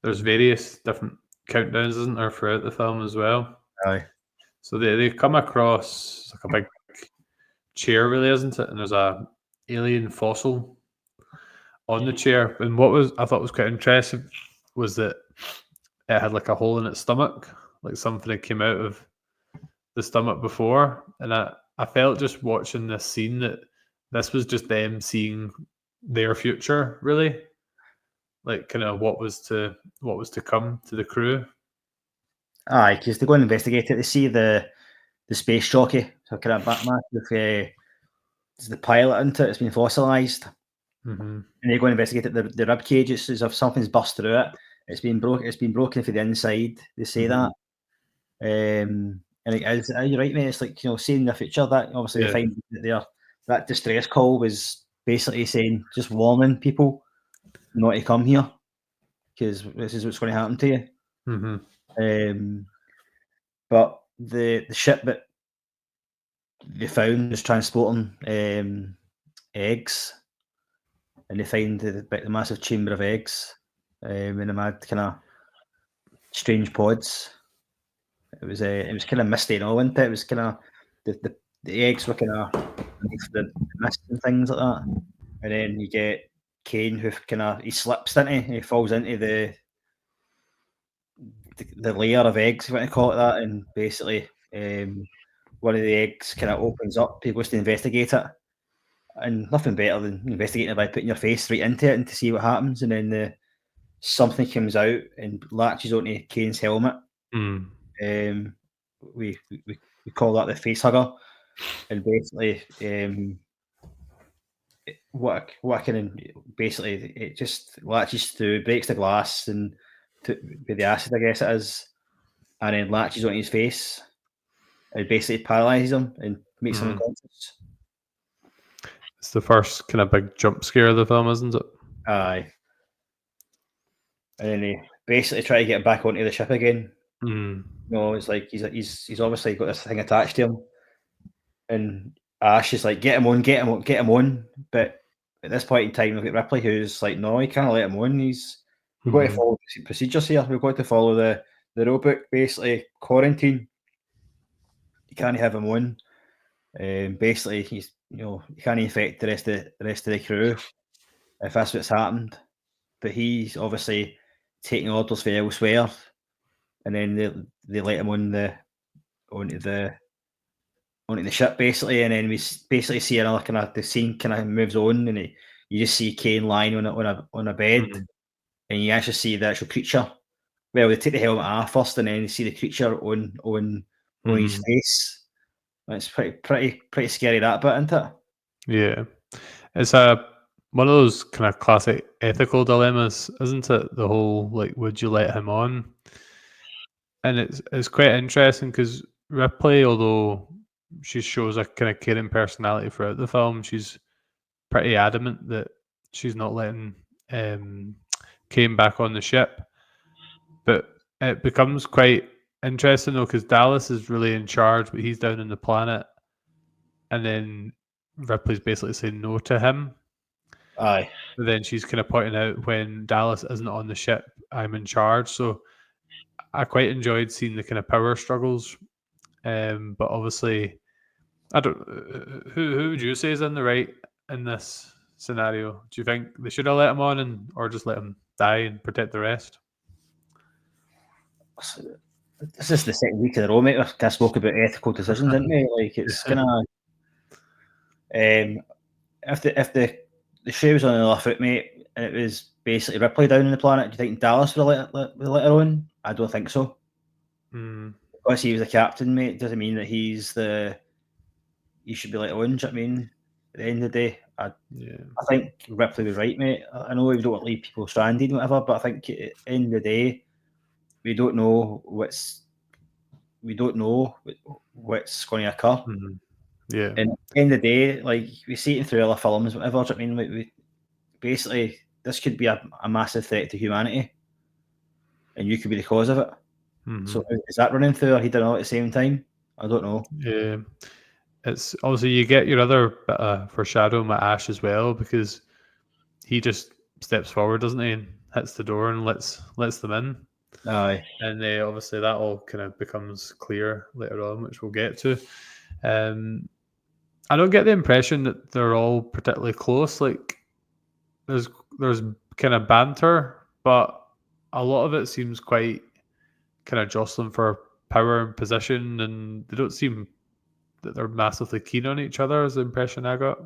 there's various different countdowns, isn't there, throughout the film as well? Aye. So they come across like a big chair, really, isn't it? And there's a alien fossil on the chair. And what I thought was quite interesting was that it had like a hole in its stomach, like something that came out of the stomach before. And I felt just watching this scene that this was just them seeing their future, really, like kind of what was to come to the crew. Aye, because they go and investigate it. They see the space jockey, so kind of massive. The pilot into it. It's been fossilised, Mm-hmm. and they go and investigate it. The rib cage is as if something's burst through it. It's been broken from the inside. They say that. And you're right, mate. It's like, you know, seeing the future. That obviously they find that that distress call was basically saying, just warning people not to come here because this is what's going to happen to you. Mm-hmm. But the ship that they found is transporting eggs, and they find the massive chamber of eggs in the mad kind of strange pods. It was kind of misty and all, wasn't it? It was kind of the eggs were kind of the mist and things like that, and then you get Kane who he slips into, he falls into the layer of eggs, if you want to call it that, and basically one of the eggs kind of opens up. He goes to investigate it, and nothing better than investigating it by putting your face right into it and to see what happens, and then something comes out and latches onto Kane's helmet. We call that the face hugger, and basically what can basically it just latches through, breaks the glass, and with the acid, I guess it is, and then latches onto his face. It basically paralyzes him and makes him unconscious. It's the first kind of big jump scare of the film, isn't it? Aye. And then they basically try to get him back onto the ship again. No, it's like he's obviously got this thing attached to him, and Ash is like, get him on. But at this point in time, we've got Ripley who's like, no, you can't let him on. We've got to follow procedures here. We've got to follow the rule book, basically quarantine. You can't have him on. Basically, he's, you know, you can't infect the rest of the crew if that's what's happened. But he's obviously taking orders for elsewhere, and then they let him onto the ship basically, and then we basically see another kind of, the scene kind of moves on, and you just see Kane lying on a bed, and you actually see the actual creature. Well, they take the helmet off first, and then you see the creature on his face, It's pretty scary, that bit, isn't it? Yeah, it's one of those kind of classic ethical dilemmas, isn't it? The whole like, would you let him on? And it's quite interesting because Ripley, although she shows a kind of caring personality throughout the film, she's pretty adamant that she's not letting Kane back on the ship. But it becomes quite interesting though, because Dallas is really in charge, but he's down on the planet, and then Ripley's basically saying no to him. Aye. But then she's kind of pointing out, when Dallas isn't on the ship, I'm in charge. So I quite enjoyed seeing the kind of power struggles. But obviously, I don't. Who would you say is in the right in this scenario? Do you think they should have let him on, or just let him die and protect the rest? This is the second week in a row, mate. I spoke about ethical decisions, didn't we? Like, it's kind of if the shoe was on another foot, mate, and it was basically Ripley down on the planet, do you think Dallas would have let her on? I don't think so. Because he was the captain, mate, doesn't mean that he should be let on. Do you know what I mean? At the end of the day, I think Ripley was right, mate. I know we don't want to leave people stranded, whatever, but I think at the end of the day, we don't know what's going to occur. Yeah. And at the end of the day, like, we see it through other films, whatever. Do you know what I mean? Like, basically, this could be a massive threat to humanity, and you could be the cause of it. So is that running through our head and all at the same time? I don't know. Yeah, it's obviously you get your other bit of foreshadowing with Ash as well, because he just steps forward, doesn't he, and hits the door and lets them in. Aye. And obviously that all kind of becomes clear later on, which we'll get to. I don't get the impression that they're all particularly close. Like, there's kind of banter, but a lot of it seems quite kind of jostling for power and position, and they don't seem that they're massively keen on each other, is the impression I got.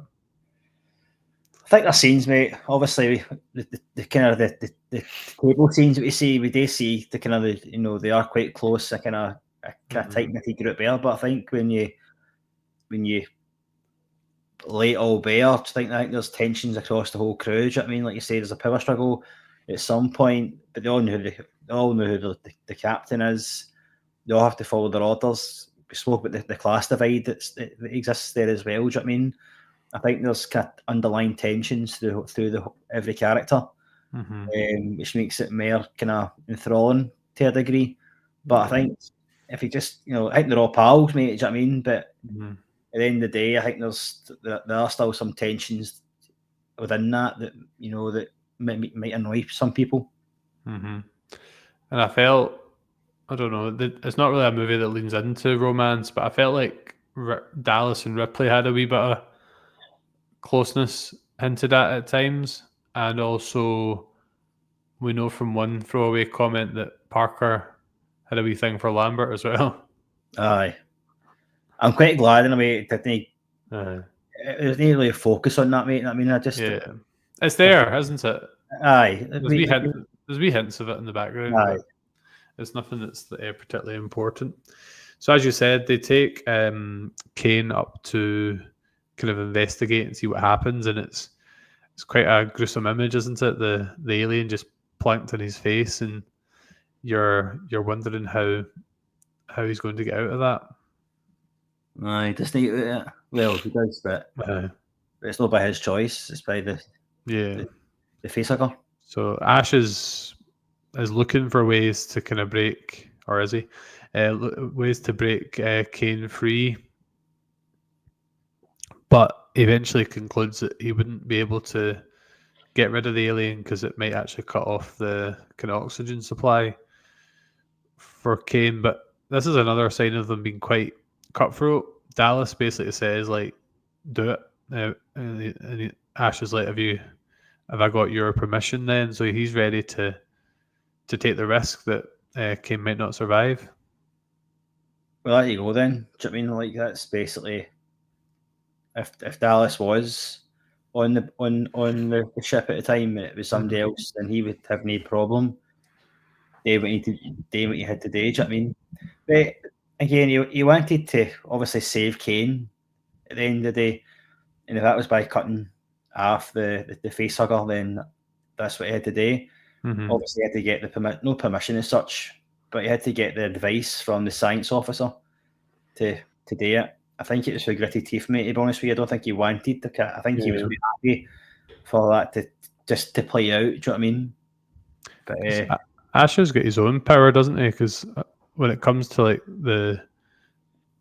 I think the scenes, mate. Obviously, the kind of the table scenes that we do see the kind of they are quite close, a kind of tight knitted group there. But I think when you lay it all bare, I think there's tensions across the whole crew. Do you know what I mean? Like you say, there's a power struggle at some point, but they all know who the captain is. They all have to follow their orders. We spoke about the class divide that exists there as well. Do you know what I mean? I think there's kind of underlying tensions through every character, which makes it more kind of enthralling to a degree. But I think if you just, I think they're all pals, mate. Do you know what I mean? But at the end of the day, I think there are still some tensions within that that might annoy some people. And I felt, I don't know, it's not really a movie that leans into romance, but I felt like Dallas and Ripley had a wee bit of closeness hinted at times, and also we know from one throwaway comment that Parker had a wee thing for Lambert as well. Aye, I'm quite glad in a way that there's not really a focus on that, mate. I mean, it's there, isn't it? Aye, there's wee hints of it in the background. Aye. But it's nothing that's particularly important. So as you said, they take Kane up to kind of investigate and see what happens, and it's quite a gruesome image, isn't it? The alien just planked in his face, and you're wondering how he's going to get out of that. Aye, doesn't he? Well, he does, but it's not by his choice. It's by the facehugger. So Ash is looking for ways to kind of break, or is he? Ways to break Kane free, but eventually concludes that he wouldn't be able to get rid of the alien because it might actually cut off the kind of oxygen supply for Kane. But this is another sign of them being quite cutthroat. Dallas basically says, like, do it. And Ash is like, have I got your permission then? So he's ready to take the risk that Kane might not survive. Well, there you go then. Do you know what I mean? Like, that's basically if Dallas was on the ship at the time, it was somebody else, then he would have no problem. They what he had to do. Do you know what I mean? But again, he wanted to obviously save Kane at the end of the day, and if that was by cutting off the facehugger, then that's what he had to do. Mhm. Obviously, he had to get the no permission as such, but he had to get the advice from the science officer to do it. I think it was for gritty teeth, mate. To be honest with you, I don't think he wanted the cat. I think he was Yeah. really happy for that to play out. Do you know what I mean? But 'Cause Asher's got his own power, doesn't he? Because when it comes to like the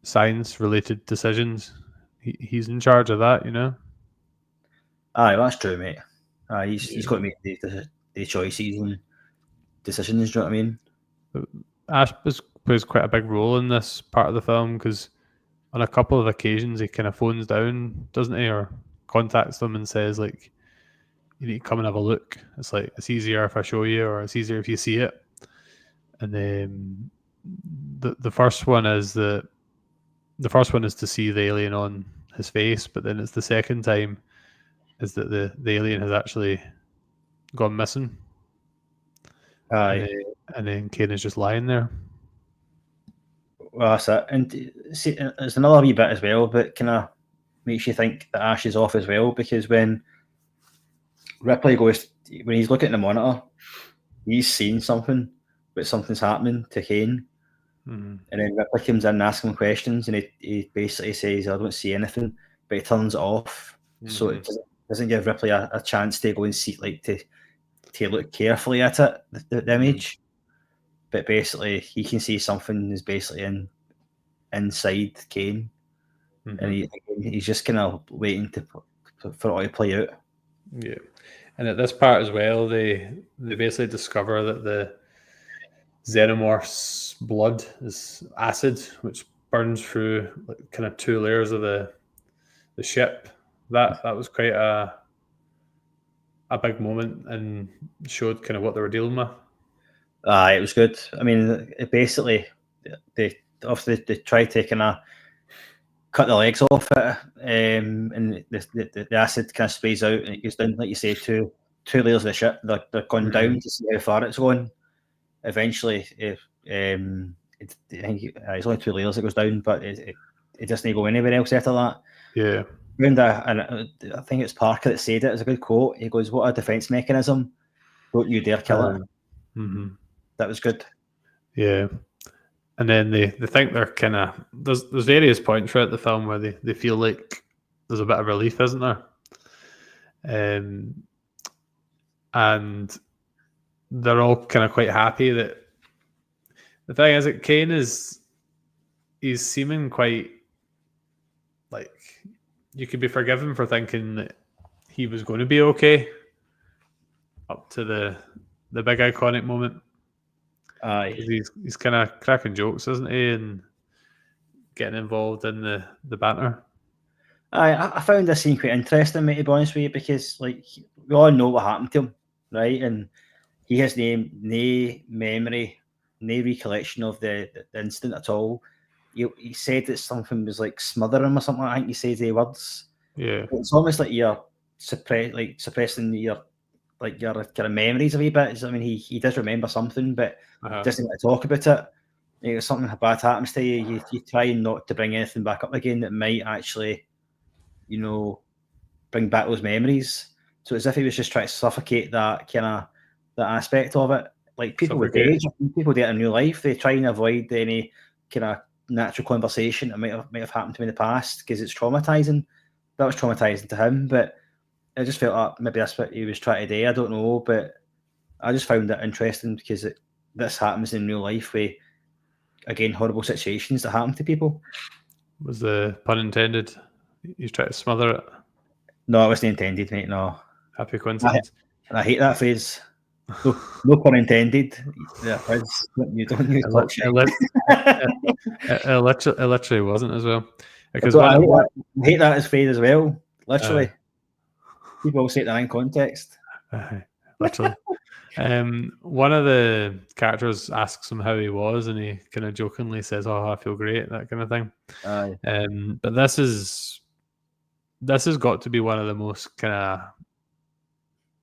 science-related decisions, he's in charge of that. You know. aye, that's true, mate. He's got to make the choices and decisions. Do you know what I mean? Ash plays quite a big role in this part of the film because on a couple of occasions he kind of phones down, doesn't he, or contacts them and says like, "You need to come and have a look." It's like it's easier if I show you, or it's easier if you see it. And then the first one is the first one is to see the alien on his face, but then it's the second time is that the alien has actually gone missing, Aye. and then Kane is just lying there. Well, that's it. And see, there's another wee bit as well, but kind of makes you think that Ash is off as well, because when Ripley goes, when he's looking at the monitor, he's seeing something, but something's happening to Kane. Mhm. And then Ripley comes in and asks him questions, and he basically says, I don't see anything, but he turns it off. So it doesn't give Ripley a chance to go and see, like, to look carefully at it, the image. But basically, he can see something is basically inside Kane. And he's just kind of waiting for it all to play out. Yeah, and at this part as well, they basically discover that the xenomorph's blood is acid, which burns through like kind of two layers of the ship. That was quite a big moment and showed kind of what they were dealing with. It was good. I mean, basically, they tried taking cut the legs off it, and the acid kind of sprays out, and it goes down, like you say, two layers of the ship. They're going down to see how far it's going. Eventually, I think it's only 2 layers that goes down, but it doesn't go anywhere else after that. Yeah. And I think it's Parker that said it. It's a good quote. He goes, "What a defense mechanism! Don't you dare kill it." That was good. Yeah. And then they think they're kind of there's various points throughout the film where they feel like there's a bit of relief, isn't there? And they're all kind of quite happy that the thing is that Kane he's seeming quite like you could be forgiven for thinking that he was going to be okay up to the big iconic moment. Aye. He's kind of cracking jokes, isn't he, and getting involved in the banter. I found this scene quite interesting, mate, to be honest with you, because like we all know what happened to him, right? And he has no memory, no recollection of the incident at all. He said that something was like smothering him or something. I think he said the words. Yeah. It's almost like you're suppressing your kind of memories a wee bit. I mean, he does remember something, but doesn't want to talk about it. If something bad happens to you, you try not to bring anything back up again that might actually, bring back those memories. So as if he was just trying to suffocate that aspect of it. Like people with age, people do it in real life. They try and avoid any kind of natural conversation that might have happened to him in the past because it's traumatizing. That was traumatizing to him, but I just felt like maybe that's what he was trying to do. I don't know, but I just found it interesting because this happens in real life with, again, horrible situations that happen to people. Was the pun intended? He's trying to smother it. No, it wasn't intended, mate. No. Happy coincidence. I hate that phrase. No pun intended. Yeah, you don't use it literally wasn't as well. Because I hate that as phrase as well. Literally. People say it in context. Literally. One of the characters asks him how he was, and he kind of jokingly says, "Oh, I feel great," that kind of thing. Aye. But this has got to be one of the most kind of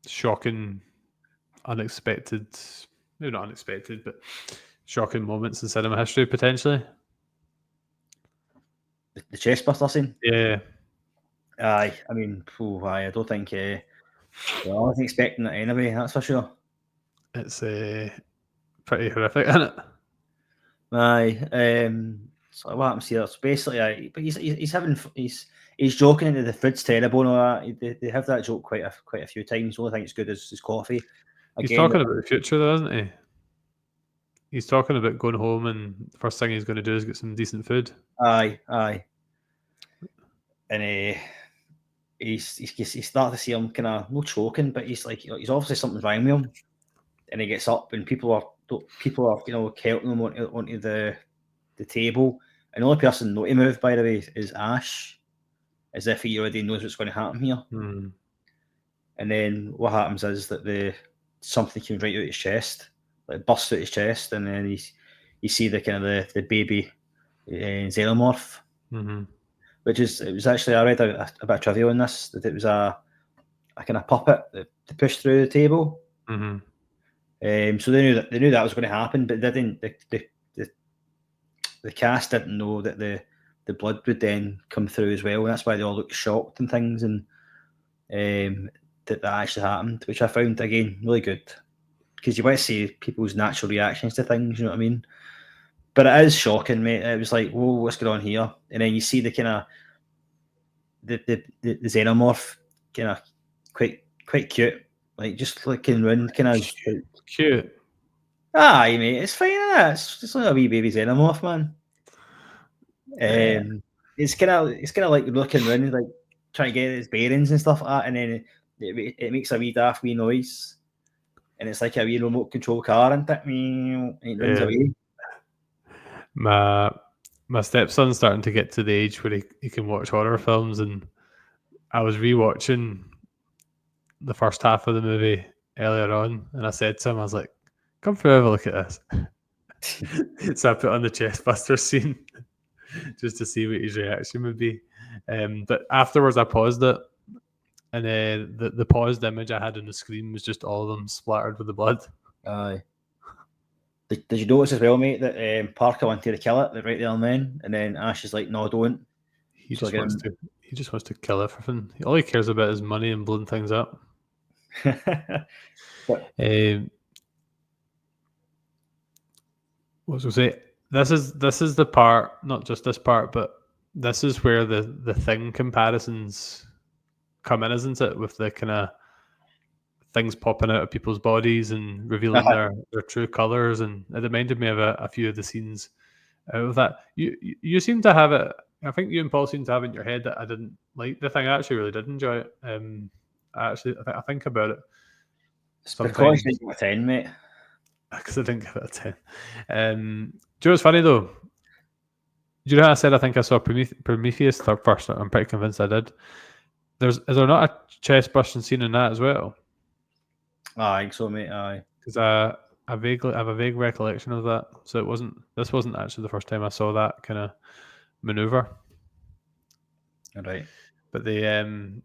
shocking, unexpected, maybe not unexpected, but shocking moments in cinema history, potentially. the chest buster scene. Yeah. Aye, I mean, I don't think. I wasn't expecting it anyway. That's for sure. It's pretty horrific, isn't it? Aye. So what happens here? So basically, but he's joking into the food's terrible and all that. They have that joke quite a few times. The only thing it's good is his coffee. He's talking about the future, though, isn't he? He's talking about going home, and the first thing he's going to do is get some decent food. Aye. And he's starting to see him kind of no choking, but he's like, he's obviously something's wrong with him. And he gets up, and people are helping him onto the table. And the only person not to move, by the way, is Ash, as if he already knows what's going to happen here. Mm. And then what happens is that something comes right out his chest, like bursts out his chest, and then you see the kind of the baby xenomorph, which it was actually, I read a bit of trivia on this, that it was a kind of puppet that they pushed through the table. Mm-hmm. So they knew that was going to happen, but they didn't. The cast didn't know that the blood would then come through as well, and that's why they all looked shocked and things, and that actually happened, which I found again really good, because you want to see people's natural reactions to things. You know what I mean? But it is shocking, mate. It was like, whoa, what's going on here? And then you see the kind of the xenomorph, kind of quite cute, like just looking around, kind of cute. Aye, mate, it's fine. It's just like a wee baby xenomorph, man. It's kind of like looking around, like trying to get its bearings and stuff like that, and then it makes a wee daft wee noise, and it's like a wee remote control car, and it runs away. My stepson's starting to get to the age where he can watch horror films, and I was rewatching the first half of the movie earlier on, and I said to him, I was like, come through, have a look at this. So I put on the chest buster scene just to see what his reaction would be. But afterwards I paused it, and the paused image I had on the screen was just all of them splattered with the blood. Aye. Did you notice as well, mate, that Parker wanted to kill it right there and then, and then Ash is like, no, don't. He just wants to kill everything. All he cares about is money and blowing things up. What was I say? This is the part, not just this part, but this is where the Thing comparisons come in, isn't it? With the kind of things popping out of people's bodies and revealing their true colours, and it reminded me of a few of the scenes out of that. You seem to have it. I think you and Paul seem to have in your head that I didn't like the Thing. I actually really did enjoy it. I think about it. Because you got a 10, mate. Because I didn't give it a 10. Do you know what's funny though? Do you know how I said I think I saw Prometheus first? I'm pretty convinced I did. Is there not a chest busting scene in that as well? I think so, mate. Aye. Because I have a vague recollection of that. So this wasn't actually the first time I saw that kind of maneuver. All right. But they then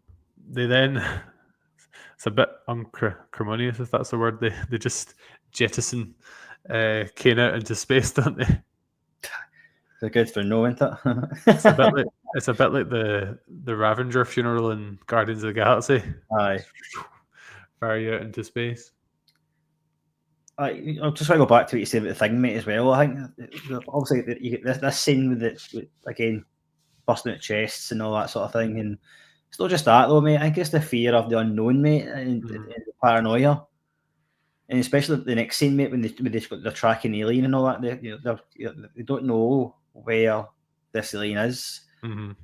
it's a bit unceremonious, if that's the word. They just jettison Kane out into space, don't they? They're good for no, isn't it? It's a bit like the Ravager funeral in Guardians of the Galaxy. Aye. Fire out into space. I just want to go back to what you said about the Thing, mate, as well. I think obviously you get this scene with again busting out chests and all that sort of thing, and it's not just that though, mate. I think it's the fear of the unknown, mate, and the paranoia, and especially the next scene, mate, when they're tracking the alien and all that. They don't know where this alien is, and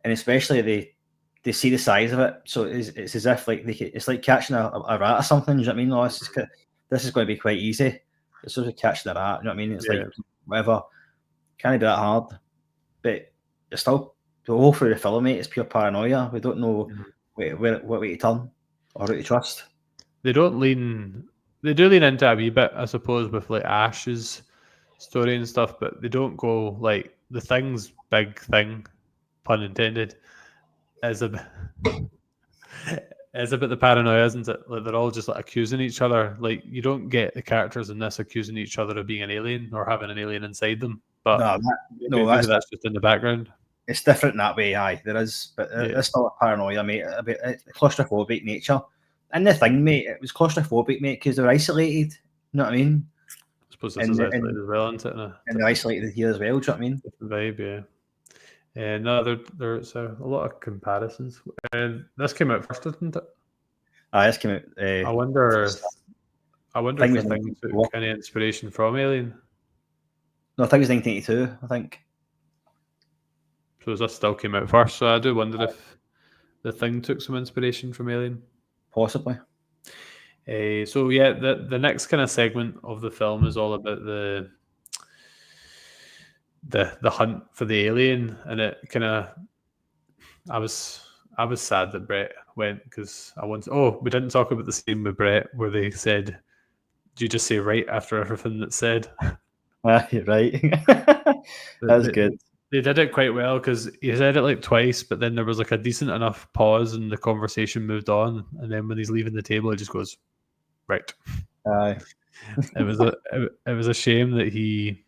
especially they see the size of it, so it's as if like it's like catching a rat or something. You know what I mean? Oh, this is going to be quite easy. It's sort of catching a rat. You know what I mean? It's like whatever, can't be that hard, but it's still the whole through the film, mate. It's pure paranoia. We don't know what way to turn or who to trust. They do lean into a wee bit, I suppose, with like Ash's story and stuff, but they don't go like the Thing's big thing, pun intended, is a bit the paranoia, isn't it? Like they're all just like accusing each other. Like you don't get the characters in this accusing each other of being an alien or having an alien inside them. But maybe that's just in the background. it's different in that way, aye, there is, but it's still a paranoia, mate, a bit claustrophobic nature. And the thing, mate, it was claustrophobic, mate, because they're isolated, you know what I mean? I suppose this is isolated as well, isn't it? And they're isolated here as well, do you know what I mean? Different vibe, yeah. No, there's a lot of comparisons. And this came out first, didn't it? Aye, this came out. I wonder if the thing took any inspiration from Alien. No, I think it was 1982, I think. So this still came out first, so I do wonder if the thing took some inspiration from Alien. Possibly. So yeah, the next kind of segment of the film is all about the hunt for the alien, and it kind of I was sad that Brett went because we didn't talk about the scene with Brett where they said, "Do you just say right after everything that's said?" You're right. That's good. They did it quite well because he said it like twice, but then there was like a decent enough pause and the conversation moved on. And then when he's leaving the table, he just goes, "Right." Aye. It was a shame that he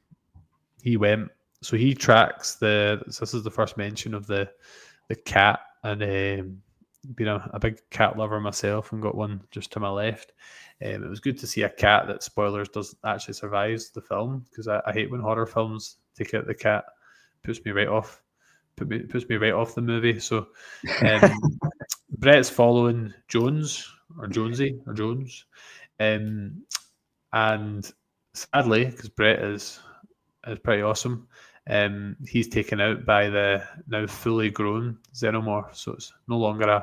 went. So he tracks this is the first mention of the cat, and being a big cat lover myself and got one just to my left. It was good to see a cat that, spoilers, doesn't actually survives the film, because I hate when horror films take out the cat. Puts me right off the movie. So Brett's following Jones, and sadly, because Brett is pretty awesome, he's taken out by the now fully grown xenomorph. So it's no longer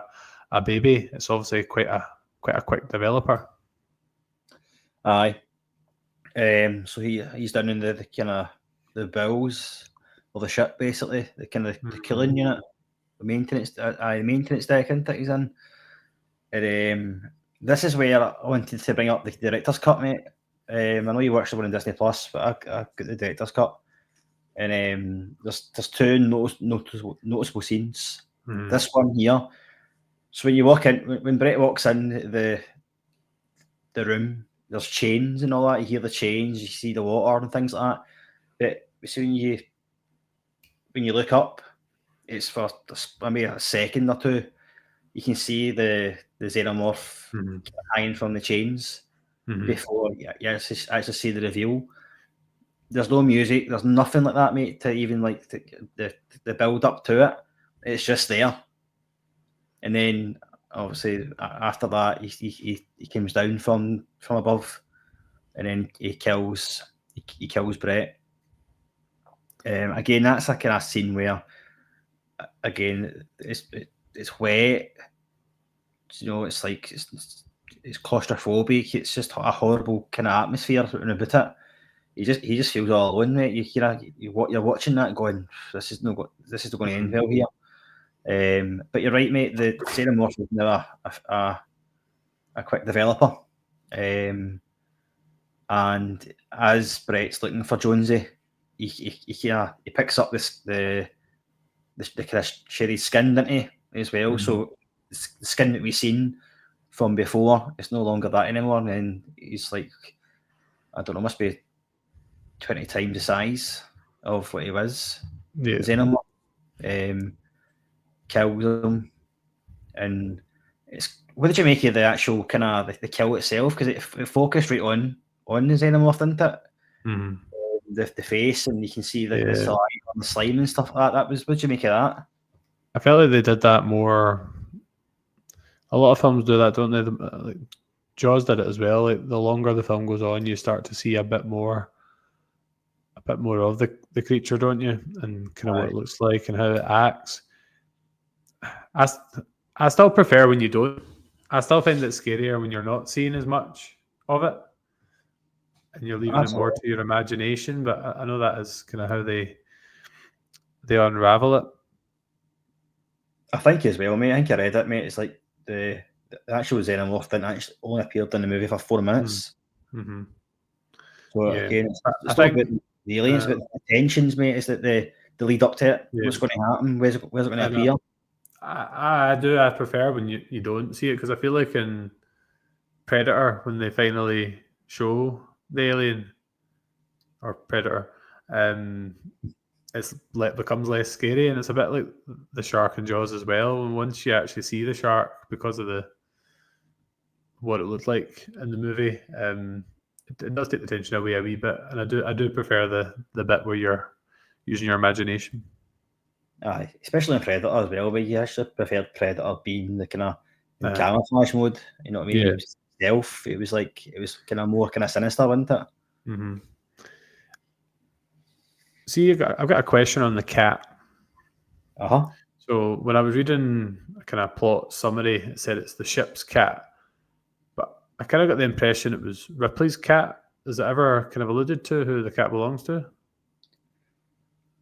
a baby. It's obviously quite a quick developer. Aye. So he's down in the kind of the bowels of the ship, basically, the kind of the killing unit, the maintenance deck, I think he's in. And this is where I wanted to bring up the director's cut, mate. I know you watched the one on Disney Plus, but I got the director's cut, and there's two noticeable scenes. This one here. So when you walk in, when Brett walks in the room, there's chains and all that. You hear the chains, you see the water and things like that. But so when you look up, it's for maybe a second or two. You can see the xenomorph hanging from the chains before you actually see the reveal. There's no music. There's nothing like that, mate, to even like the build up to it. It's just there. And then obviously after that, he comes down from above, and then he kills Brett. Again, that's a kind of scene where, again, it's wet. You know, it's like it's claustrophobic. It's just a horrible kind of atmosphere about it. He just feels all alone, mate. You're watching that going, this is not going to end well here. But you're right, mate. The xenomorph is now a quick developer, and as Brett's looking for Jonesy, he picks up the kind of sherry skin, doesn't he, as well? So the skin that we've seen from before, it's no longer that anymore. And he's like, I don't know, must be 20 times the size of what he was. Yeah. Xenomorph kills him, and what did you make of the actual kind of the kill itself? Because it focused right on the xenomorph, didn't it? The face, and you can see the saliva on the slime and stuff like that. What did you make of that? I felt like they did that more. A lot of films do that, don't they? Like Jaws did it as well. Like the longer the film goes on, you start to see a bit more of the creature, don't you? And kind of what it looks like and how it acts. I still prefer when you don't. I still find it scarier when you're not seeing as much of it, and you're leaving it more to your imagination. But I know that is kind of how they unravel it. I think as well, mate. I think I read it, mate. It's like the actual xenomorph didn't actually only appeared in the movie for 4 minutes. So again, it's not about the aliens, but the tensions, mate. Is that the lead up to it? What's going to happen? Where's it going to appear? I do. I prefer when you don't see it, because I feel like in Predator, when they finally show the alien or Predator, becomes less scary, and it's a bit like the shark in Jaws as well. And once you actually see the shark, because of what it looked like in the movie, it does take the tension away a wee bit. And I do prefer the bit where you're using your imagination. Aye, especially in Predator as well, but you actually preferred Predator being the kind of camouflage mode. You know what I mean? Yeah. It was stealth. It was kind of more kind of sinister, wasn't it? Mm-hmm. See, I've got a question on the cat. So when I was reading a kind of plot summary, it said it's the ship's cat, but I kind of got the impression it was Ripley's cat. Is it ever kind of alluded to who the cat belongs to?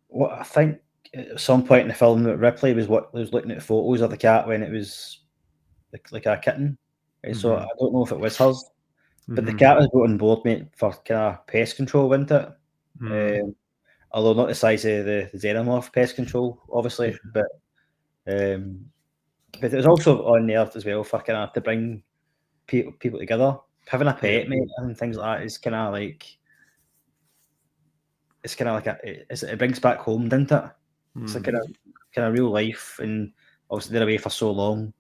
Well, I think at some point in the film that Ripley was looking at photos of the cat when it was like a kitten. So I don't know if it was hers, but the cat was brought on board, mate, for kind of pest control, wasn't it? Although not the size of the xenomorph pest control, obviously, but it was also on the earth as well for kind of to bring people together. Having a pet, mate, and things like that is kind of like it brings back home, doesn't it? It's like kind of real life, and obviously they're away for so long.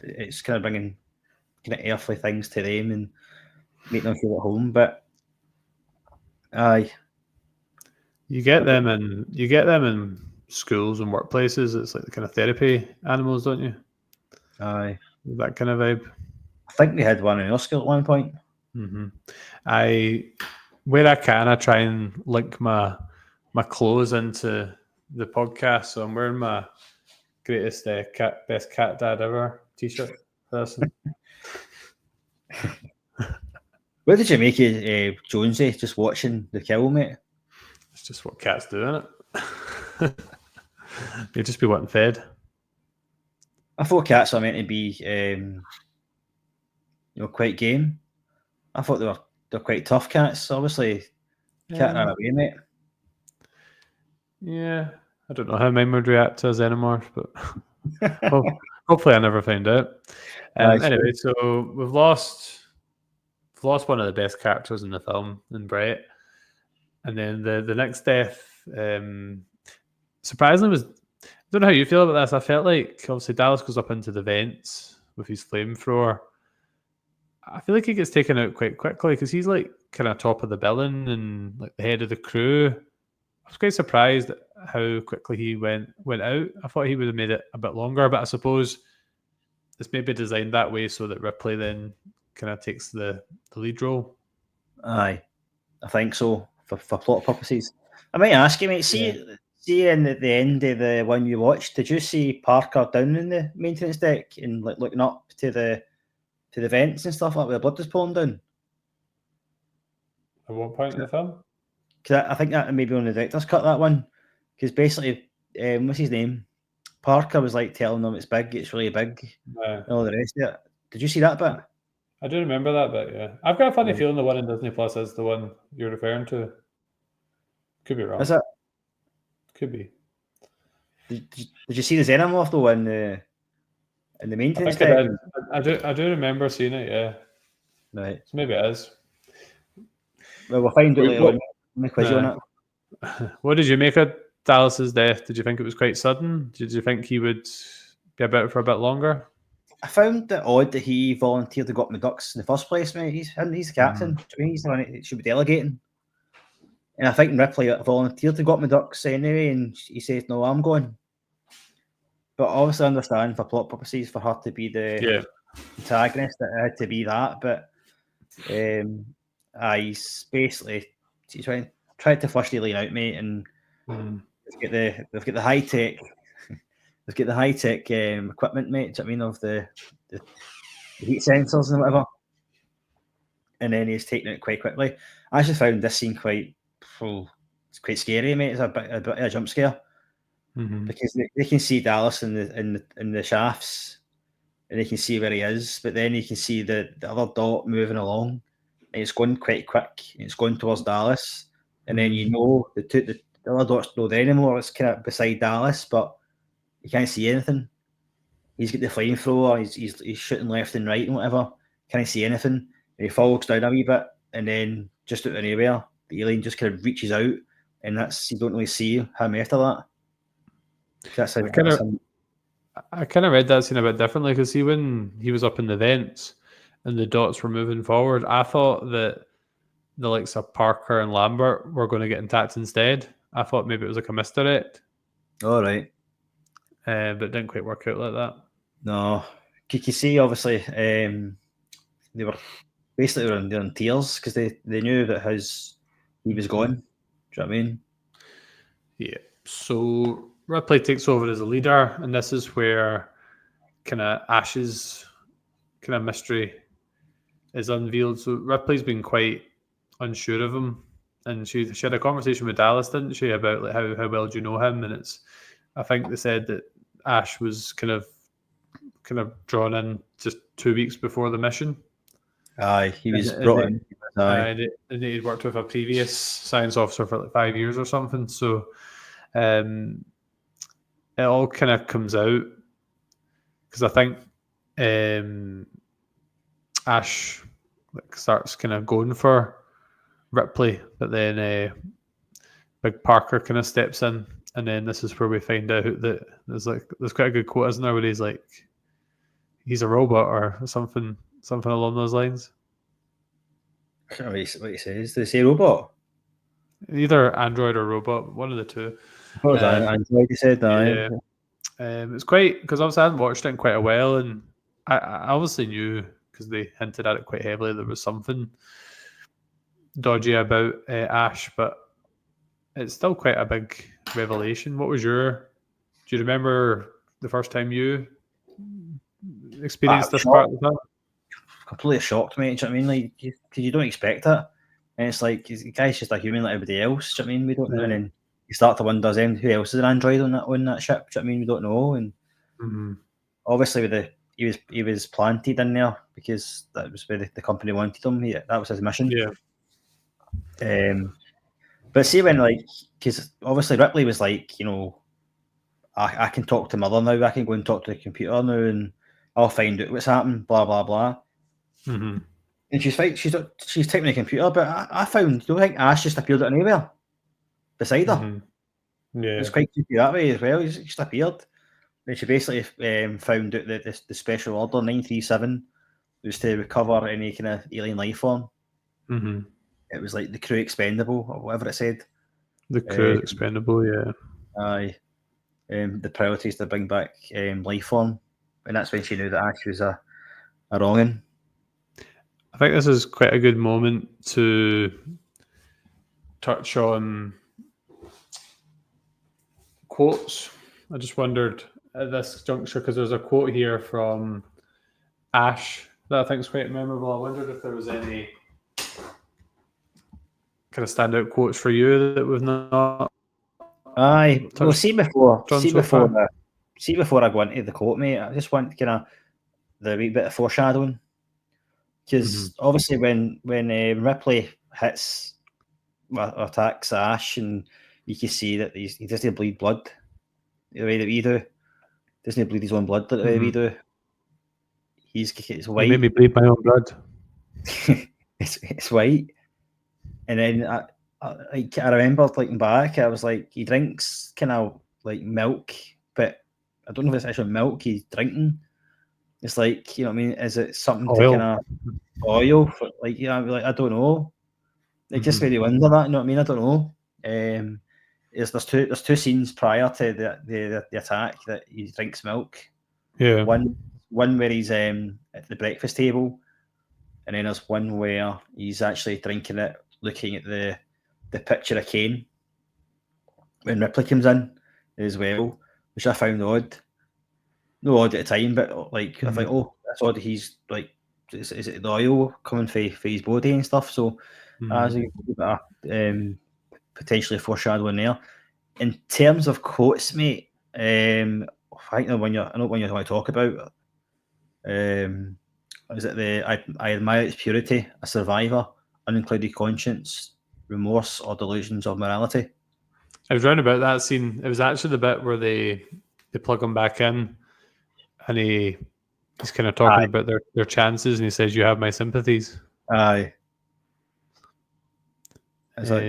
It's kind of bringing kind of earthly things to them and making them feel at home. But aye, you get them in schools and workplaces. It's like the kind of therapy animals, don't you? Aye, that kind of vibe. I think we had one in our school at one point. Where I can, I try and link my clothes into the podcast. So I'm wearing my greatest best cat dad ever t-shirt. Person. What did you make of Jonesy just watching the kill, mate? It's just what cats do, isn't it? They'd just be wanting fed. I thought cats are meant to be, quite game. I thought they're quite tough cats. Obviously, cat ran away, mate. Yeah, I don't know how mine would react to a xenomorph, but hopefully I never find out. Anyway, so we've lost one of the best characters in the film, in Brett, and then the next death, surprisingly, was. I don't know how you feel about this. I felt like obviously Dallas goes up into the vents with his flamethrower. I feel like he gets taken out quite quickly because he's like kind of top of the billing and like the head of the crew. I was quite surprised at how quickly he went out. I thought he would have made it a bit longer, but I suppose it's maybe designed that way so that Ripley then kind of takes the lead role. Aye, I think so for plot purposes. I might ask you, mate. See, in the end of the one you watched, did you see Parker down in the maintenance deck and like looking up to the vents and stuff like where the blood was pouring down? At what point in the film? Because I think that maybe on the director's cut, that one. Because basically, what's his name? Parker was like telling them it's big, it's really big, and all the rest of it. Did you see that bit? I do remember that bit, yeah. I've got a funny feeling the one in Disney Plus is the one you're referring to. Could be wrong. Is it? Could be. Did you see the xenomorph though in the maintenance deck? I do remember seeing it, yeah. Right. So maybe it is. Well, we'll find out later on. I'm quiz you on it. What did you make of Dallas's death? Did you think it was quite sudden? Did you think he would be about for a bit longer? I found it odd that he volunteered to go up my ducks in the first place, mate. He's the captain. He's the one that should be delegating. And I think Ripley volunteered to go up my ducks anyway, and he says, "No, I'm going." But obviously, I understand for plot purposes for her to be the antagonist, that it had to be that. But he's basically tried to flush the alien out, mate, and they've got the high tech. They've got the high tech equipment, mate. I mean, of the heat sensors and whatever. And then he's taking it quite quickly. I actually found this scene quite scary, mate. It's a bit of a jump scare because they can see Dallas in the shafts, and they can see where he is. But then you can see the other dot moving along, and it's going quite quick. And it's going towards Dallas, and then you know the other dot's not there anymore. It's kind of beside Dallas, but you can't see anything. He's got the flamethrower. He's shooting left and right and whatever. Can't see anything. And he falls down a wee bit, and then just out of nowhere, the alien just kind of reaches out and you don't really see him after that. That's how I kind of read that scene a bit differently, because see, when he was up in the vents and the dots were moving forward, I thought that the likes of Parker and Lambert were going to get intact instead. I thought maybe it was like a misdirect. All right. But it didn't quite work out like that. No. You see, obviously, they were basically in tears because they knew that he was gone. Do you know what I mean? Yeah. So Ripley takes over as a leader, and this is where kind of Ash's kind of mystery is unveiled. So Ripley's been quite unsure of him, and she had a conversation with Dallas, didn't she, about like how well do you know him? And I think they said that Ash was kind of drawn in just 2 weeks before the mission. Aye, he was brought in. And he'd worked with a previous science officer for like 5 years or something. So it all kind of comes out, because I think Ash starts kind of going for Ripley, but then Big Parker kind of steps in, and then this is where we find out that there's quite a good quote, isn't there, where he's like, he's a robot or something along those lines. I don't know what he says. Did he say robot? Either android or robot, one of the two. What was that? Android, he said. Yeah. It's quite, because obviously I hadn't watched it in quite a while, and I obviously knew, because they hinted at it quite heavily, there was something dodgy about Ash, but it's still quite a big revelation. Do you remember the first time you experienced this part of that? Completely shocked, mate. Do you know what I mean? Like, you don't expect it, and it's like the guy's just a human like everybody else. Do you know what I mean? We don't know, and then you start to wonder, who else is an android on that ship? Do you know what I mean? We don't know, and obviously he was planted in there because that was where the company wanted him. That was his mission. Yeah. But see, when because obviously Ripley was like, I can talk to Mother now. I can go and talk to the computer now, and I'll find out what's happened. Blah blah blah. Mm-hmm. And she's typing the computer, but I found, don't think Ash just appeared out of nowhere beside her. Mm-hmm. Yeah, it's quite creepy that way as well. He just appeared, and she basically found out that the special order 937 was to recover any kind of alien life form. Mm-hmm. It was like the crew expendable or whatever it said. The crew expendable, yeah. Aye. The priority is to bring back life form, and that's when she knew that Ash was a wrong'un. I think this is quite a good moment to touch on quotes. I just wondered at this juncture, because there's a quote here from Ash that I think is quite memorable. I wondered if there was any kind of standout quotes for you that we've not. Aye, well, see before I go into the quote, mate, I just want kind of the wee bit of foreshadowing, because obviously when Ripley hits or attacks Ash, and you can see that he doesn't bleed blood the way that we do. Doesn't bleed his own blood the way we do. It's white. You made me bleed my own blood. it's white, and then I remember looking back, I was like, he drinks kind of like milk, but I don't know if it's actually milk he's drinking. It's like, you know what I mean? Is it something oil. To kind of oil? For, like, I don't know. It just made me wonder that, you know what I mean? I don't know. There's two scenes prior to the attack that he drinks milk. Yeah. One where he's at the breakfast table, and then there's one where he's actually drinking it, looking at the picture of Kane when Ripley comes in as well, which I found odd. No odd at the time, but like I think, oh, that's odd. He's like, is it the oil coming for his body and stuff? So as a bit of potentially foreshadowing there. In terms of quotes, mate, I think the one I know what you want to talk about. Is it I admire its purity, a survivor, unincluded conscience, remorse, or delusions of morality? I was round about that scene. It was actually the bit where they plug him back in, and he's kind of talking about their chances, and he says, "You have my sympathies." Aye. It's like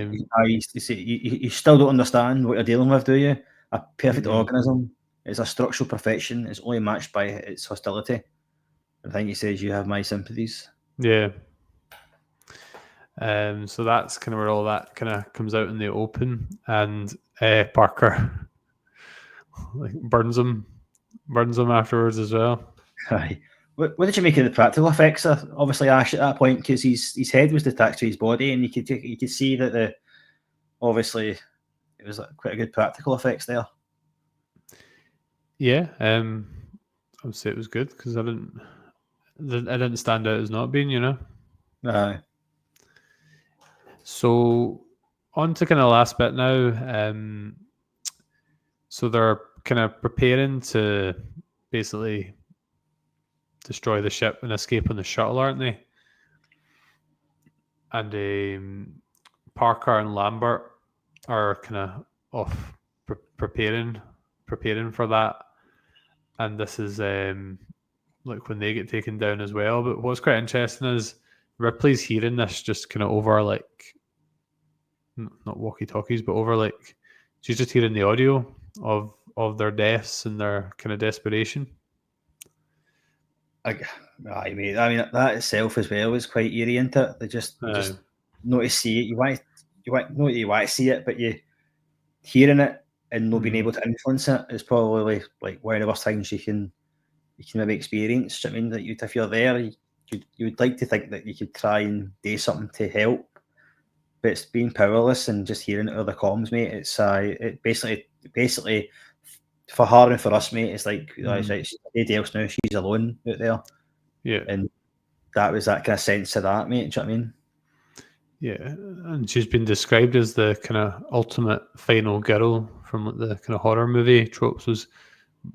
you still don't understand what you're dealing with, do you? A perfect organism is a structural perfection. It's only matched by its hostility. I think he says you have my sympathies. Yeah. So that's kind of where all that kind of comes out in the open, and Parker like burns him afterwards as well. Aye. What did you make of the practical effects? Obviously, Ash at that point, because his head was detached to his body, and you could see that obviously it was like quite a good practical effects there. Yeah, I would say it was good because I didn't stand out as not being, you know. Aye. So on to kind of last bit now. So they're kind of preparing to basically destroy the ship and escape on the shuttle, aren't they? And Parker and Lambert are kind of off preparing for that, and this is like when they get taken down as well. But what's quite interesting is Ripley's hearing this just kind of over like not walkie-talkies, but over like she's just hearing the audio of their deaths and their kind of desperation. I mean that itself as well is quite eerie, isn't it? They just not to see it. You want to see it, but you hearing it and not being able to influence it is probably like one of the worst things you can maybe experience. I mean, that if you're there, you would like to think that you could try and do something to help, but it's being powerless and just hearing it over the comms, mate. It's it basically for her and for us, mate. It's like nobody else now. She's alone out there. Yeah, and that was that kind of sense of that, mate. Do you know what I mean? Yeah, and she's been described as the kind of ultimate final girl from the kind of horror movie tropes.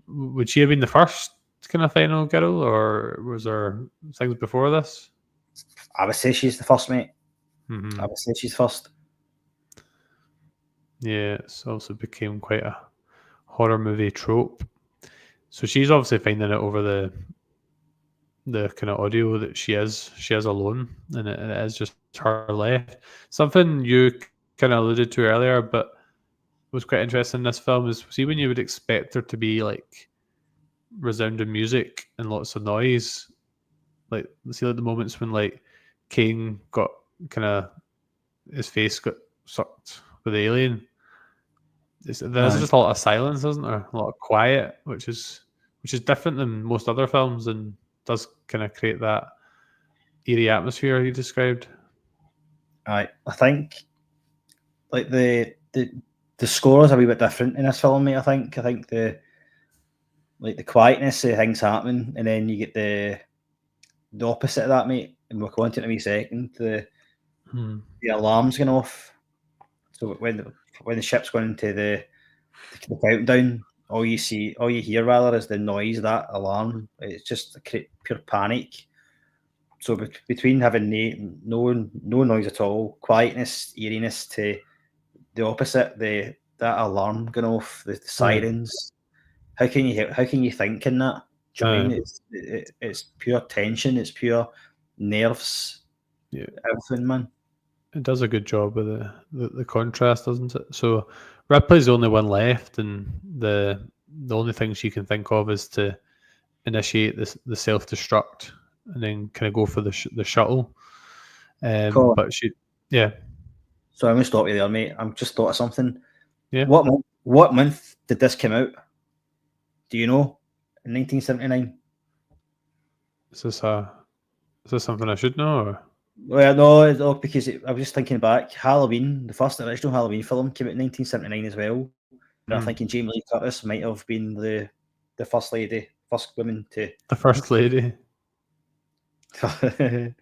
Would she have been the first kind of final girl, or was there things before this? I would say she's the first, mate. Mm-hmm. I would say she's first. Yeah, it's also became quite a horror movie trope. So she's obviously finding it over the kind of audio that she is alone, and it is just her left. Something you kind of alluded to earlier, but was quite interesting in this film is see when you would expect there to be like resounding music and lots of noise, like see like the moments when like Kane got kind of his face got sucked with the alien. There's just a lot of silence, isn't there? A lot of quiet, which is different than most other films and does kind of create that eerie atmosphere you described. I think like the score is a wee bit different in this film, mate. I think the quietness of things happening, and then you get the opposite of that, mate. And we'll go into it in a wee second. The alarms going off. So when the ship's going into the countdown, all you hear rather is the noise of that alarm. It's just pure panic. So between having no noise at all, quietness, eeriness, to the opposite, that alarm going off, the sirens. How can you think in that? Do you know what I mean? It's pure tension. It's pure nerves. Yeah, everything, man. It does a good job with the contrast, doesn't it? So Ripley's the only one left, and the only thing she can think of is to initiate the self-destruct and then kind of go for the shuttle. But she, yeah. So I'm going to stop you there, mate. I'm just thought of something. Yeah. What month did this come out? Do you know? In 1979. Is this something I should know? Or? Well, no, because I was just thinking back. Halloween, the first original Halloween film, came out in 1979 as well. And I'm thinking Jamie Lee Curtis might have been the first lady, first woman to... The first lady. the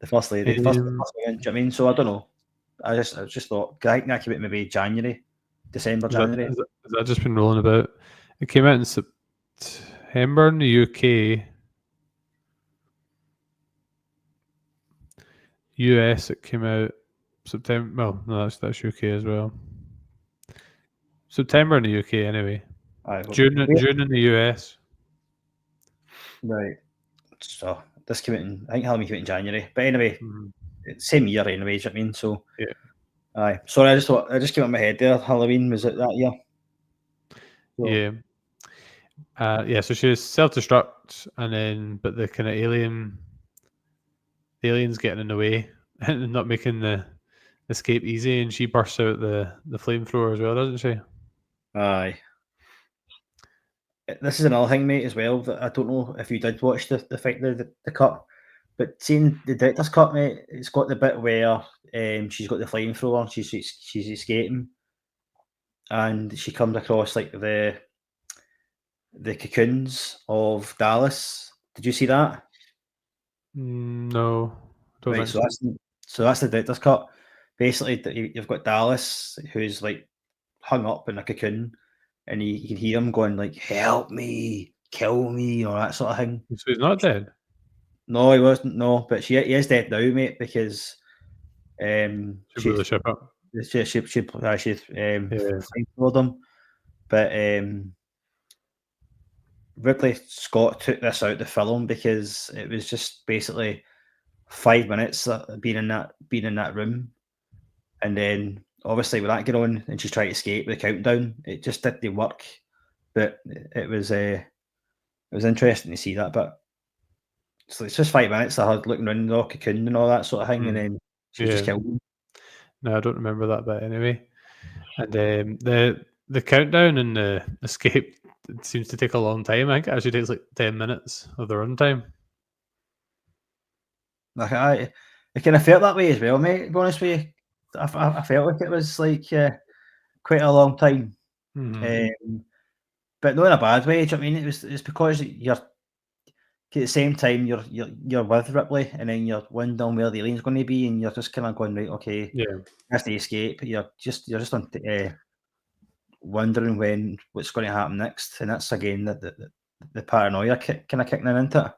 first lady, the first woman, do you know what I mean? So I don't know. I just thought, I think that came out maybe December, January. Has that just been rolling about? It came out in September in the UK. US, it came out September. Well, no, that's UK as well. September in the UK, anyway. June in the US. Right. So this came out I think Halloween came out in January. But anyway, same year anyway, do you know what I mean? So yeah. Aye. Sorry, I just came up in my head there. Halloween, was it that year? So, Yeah. So she self-destruct, and then but the kind of the alien's getting in the way and not making the escape easy, and she bursts out the flamethrower as well, doesn't she? aye. This is another thing, mate, as well, that I don't know if you did watch the cut, but seeing the director's cut, mate, it's got the bit where she's got the flamethrower, she's escaping, and she comes across like the cocoons of Dallas. Did you see that? No, don't Right, think so that's the director's cut. Basically, you've got Dallas, who's like hung up in a cocoon, and you can hear him going like, "Help me, kill me," or that sort of thing. so. He's not dead. No, he wasn't. No, but he is dead now, mate, because She blew the ship up. she Yeah. flamethrowed him. But Ridley Scott took this out the film because it was just basically 5 minutes being in that room, and then obviously with that going on and she's trying to escape with the countdown, it just didn't work. But it was interesting to see that. But so it's just 5 minutes of her looking around the cocoon and all that sort of thing, and then she just killed him. No, I don't remember that bit anyway. And the countdown and the escape seems to take a long time. I think it actually takes like 10 minutes of the runtime. Like I kind of felt that way as well, mate. To be honest with you, I felt like it was like quite a long time, but not in a bad way. Do you know what I mean? It's because you're at the same time you're with Ripley, and then you're wondering where the alien's going to be, and you're just kind of going, right, okay, that's the escape. You're just on wondering what's going to happen next, and that's again the paranoia kind of kicking in, isn't it?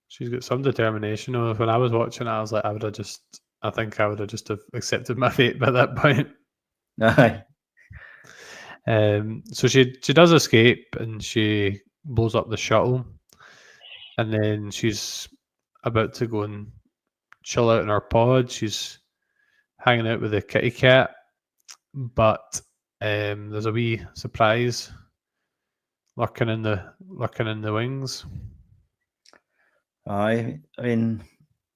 She's got some determination. When I was watching, I was like, I think I would have just have accepted my fate by that point. Aye. So she does escape, and she blows up the shuttle, and then she's about to go and chill out in her pod. She's hanging out with the kitty cat, but there's a wee surprise lurking in the wings. Aye, I mean,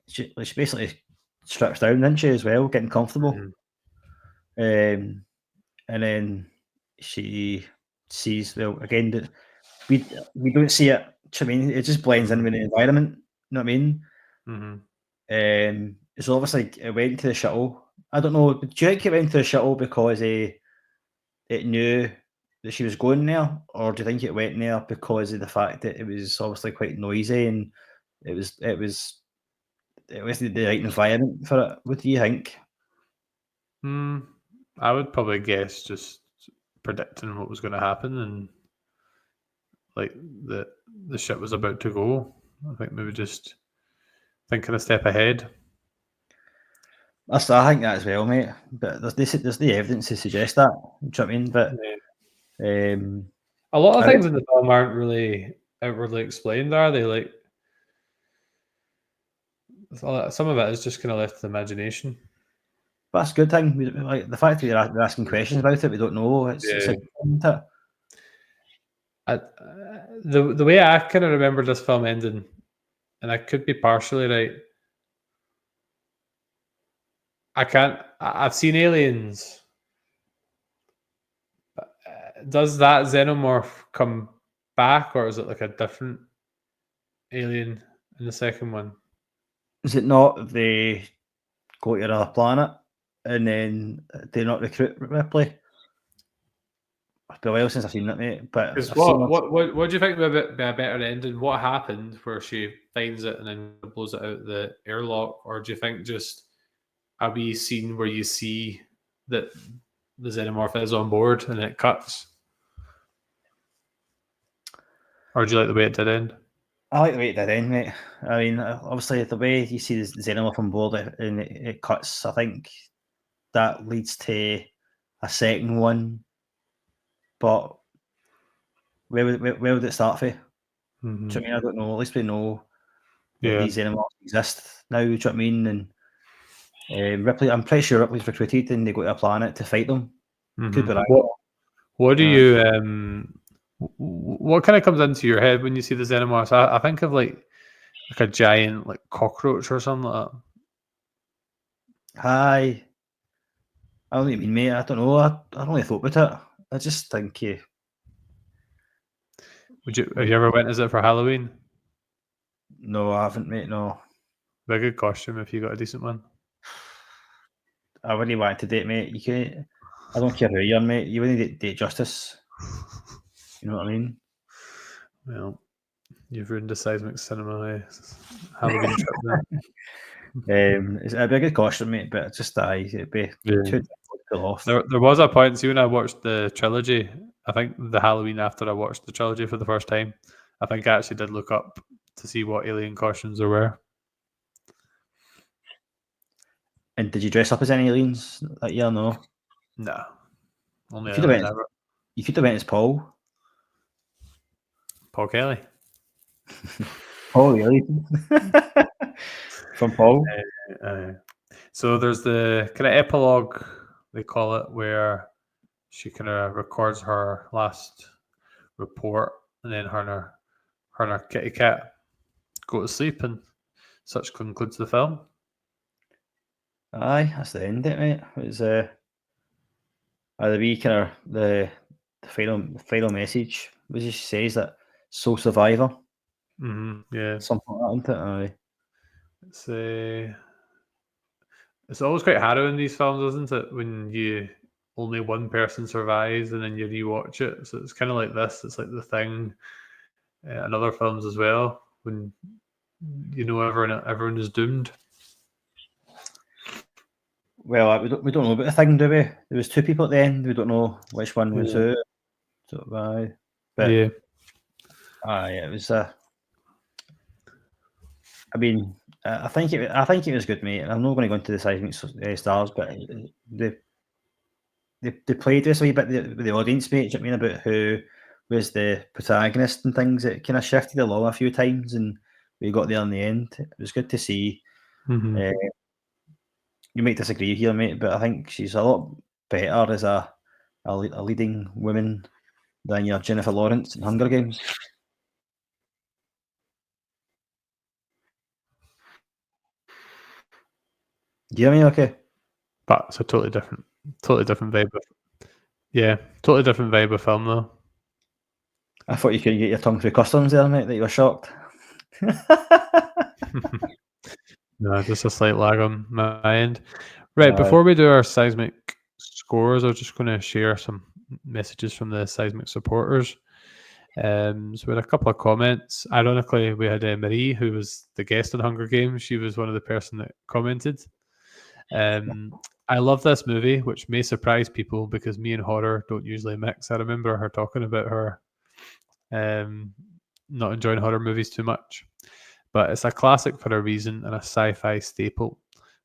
she basically strips down, doesn't she, as well, getting comfortable. And then she sees, well, again, that we don't see it. I mean, it just blends in with the environment. You know what I mean? So obviously it went to the shuttle. I don't know. Do you think it went to the shuttle because it knew that she was going there, or do you think it went there because of the fact that it was obviously quite noisy and it wasn't the right environment for it? What do you think? I would probably guess just predicting what was going to happen, and like the ship was about to go. I think maybe just thinking a step ahead. I think that as well, mate. But there's the evidence to suggest that. Do you know what I mean? But a lot of things in the film aren't really outwardly explained, are they? Like some of it is just kind of left to the imagination. But that's a good thing. Like the fact that you're asking questions about it, we don't know. It's a good thing, isn't it? The way I kind of remember this film ending, and I could be partially right. I've seen Aliens. Does that xenomorph come back, or is it like a different alien in the second one? Is it not they go to another planet and then they not recruit Ripley? It's been a while since I've seen that, mate. But what do you think would be a better ending? What happened where she finds it and then blows it out the airlock, or do you think just a wee scene where you see that the xenomorph is on board and it cuts? Or do you like the way it did end? I like the way it did end, mate. I mean, obviously, the way you see the xenomorph on board and it cuts, I think that leads to a second one. But where would it start for? Mm-hmm. Do you know what I mean? I don't know. At least we know that these xenomorphs exist now. Do you know what I mean? And Ripley, I'm pretty sure Ripley's recruited and they go to a planet to fight them. Could be right. What do you what kind of comes into your head when you see the xenomorphs? I think of like a giant like cockroach or something like that. Hi. I don't mean, mate. I don't know. I don't really thought about it. I just think Have you ever went as it for Halloween? no, I haven't, mate. No, Be a good costume if you got a decent one. I wouldn't want to date, mate. You can't. I don't care who you are, mate. You wouldn't date justice. You know what I mean? Well, you've ruined the Seismic Cinema Halloween trip then. It'd be a good costume, mate, but just it'd be too difficult to pull off. There was a point, see, when I watched the trilogy, I think the Halloween after I watched the trilogy for the first time, I think I actually did look up to see what alien costumes there were. And did you dress up as any aliens that year? No. No. Only You could have went as Paul. Paul Kelly. Paul, really? From Paul. So there's the kind of epilogue, they call it, where she kind of records her last report, and then her and her kitty cat go to sleep, and such concludes the film. Aye, that's the end of it, mate. It was the wee kind of the final message, which she says that sole survivor. Yeah, something like that, isn't it? Aye. It's always quite harrowing, these films, isn't it? When only one person survives and then you rewatch it. So it's kind of like this. It's like The Thing and other films as well, when you know everyone is doomed. Well, we don't know about The Thing, do we? There was two people at the end. We don't know which one was who. So, but yeah. It was. I mean, I think it was good, mate. I'm not going to go into the seismic stars, but they played this a wee bit with the audience, mate. Do you know what I mean, about who was the protagonist and things? It kind of shifted along a few times, and we got there in the end. It was good to see. Mm-hmm. You might disagree here, mate, but I think she's a lot better as a leading woman than your Jennifer Lawrence in Hunger Games. Do you hear me okay? But it's a totally different vibe. Totally different vibe of film, though. I thought you couldn't get your tongue through customs there, mate, that you were shocked. No, just a slight lag on my end. Right, before we do our seismic scores, I was just going to share some messages from the seismic supporters. So we had a couple of comments. Ironically, we had Marie, who was the guest on Hunger Games. She was one of the person that commented. I love this movie, which may surprise people because me and horror don't usually mix. I remember her talking about her not enjoying horror movies too much. But it's a classic for a reason and a sci-fi staple.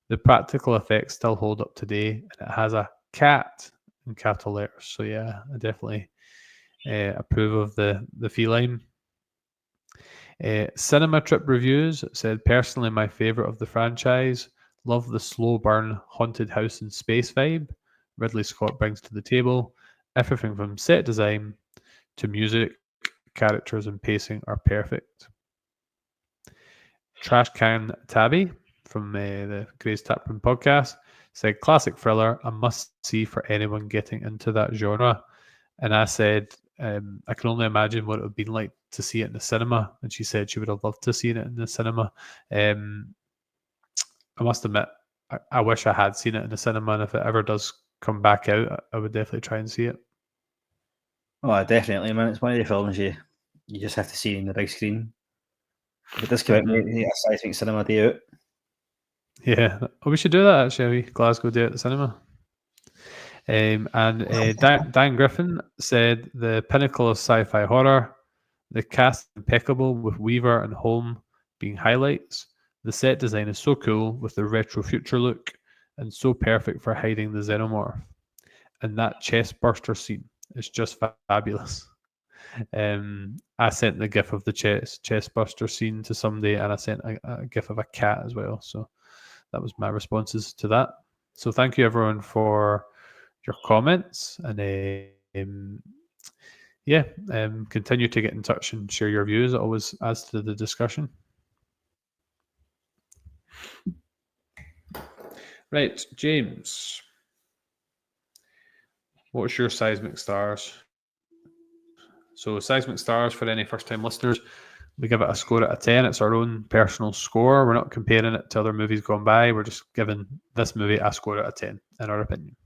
The practical effects still hold up today, and it has a cat in capital letters. So yeah, I definitely approve of the feline. Cinema Trip Reviews said, personally my favourite of the franchise. Love the slow burn haunted house in space vibe Ridley Scott brings to the table. Everything from set design to music, characters and pacing are perfect. Trash Can Tabby from the Grey's Taproom podcast said, classic thriller, a must-see for anyone getting into that genre. And I said, I can only imagine what it would have been like to see it in the cinema. And she said she would have loved to see it in the cinema. I must admit, I wish I had seen it in the cinema, and if it ever does come back out, I would definitely try and see it. Oh, definitely, man. It's one of the films you just have to see in the big screen. If it does come out, maybe a Seismic Cinema day out. Yeah, we should do that actually. Glasgow day at the cinema. And Dan Griffin said, the pinnacle of sci-fi horror, the cast impeccable with Weaver and Holm being highlights. The set design is so cool with the retro future look and so perfect for hiding the xenomorph. And that chest burster scene is just fabulous. I sent the gif of the chest buster scene to somebody, and I sent a gif of a cat as well. So that was my responses to that. So thank you everyone for your comments, and continue to get in touch and share your views. It always adds to the discussion. Right, James, what's your seismic stars? So seismic stars, for any first-time listeners, we give it a score out of 10. It's our own personal score. We're not comparing it to other movies gone by. We're just giving this movie a score out of 10, in our opinion.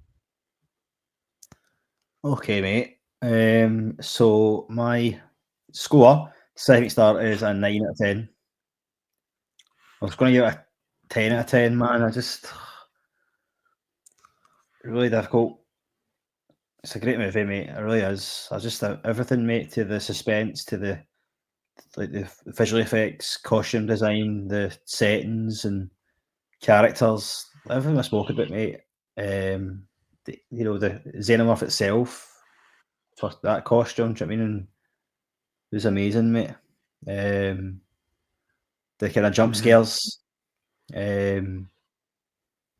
Okay, mate. So my score, seismic star, is a 9 out of 10. I was going to give it a 10 out of 10, man. Really difficult. It's a great movie, mate. It really is. I just everything, mate, to the suspense, to the visual effects, costume design, the settings and characters, everything I spoke about, mate. The xenomorph itself, for that costume, do you know what I mean? It was amazing, mate. The kind of jump scares. Again,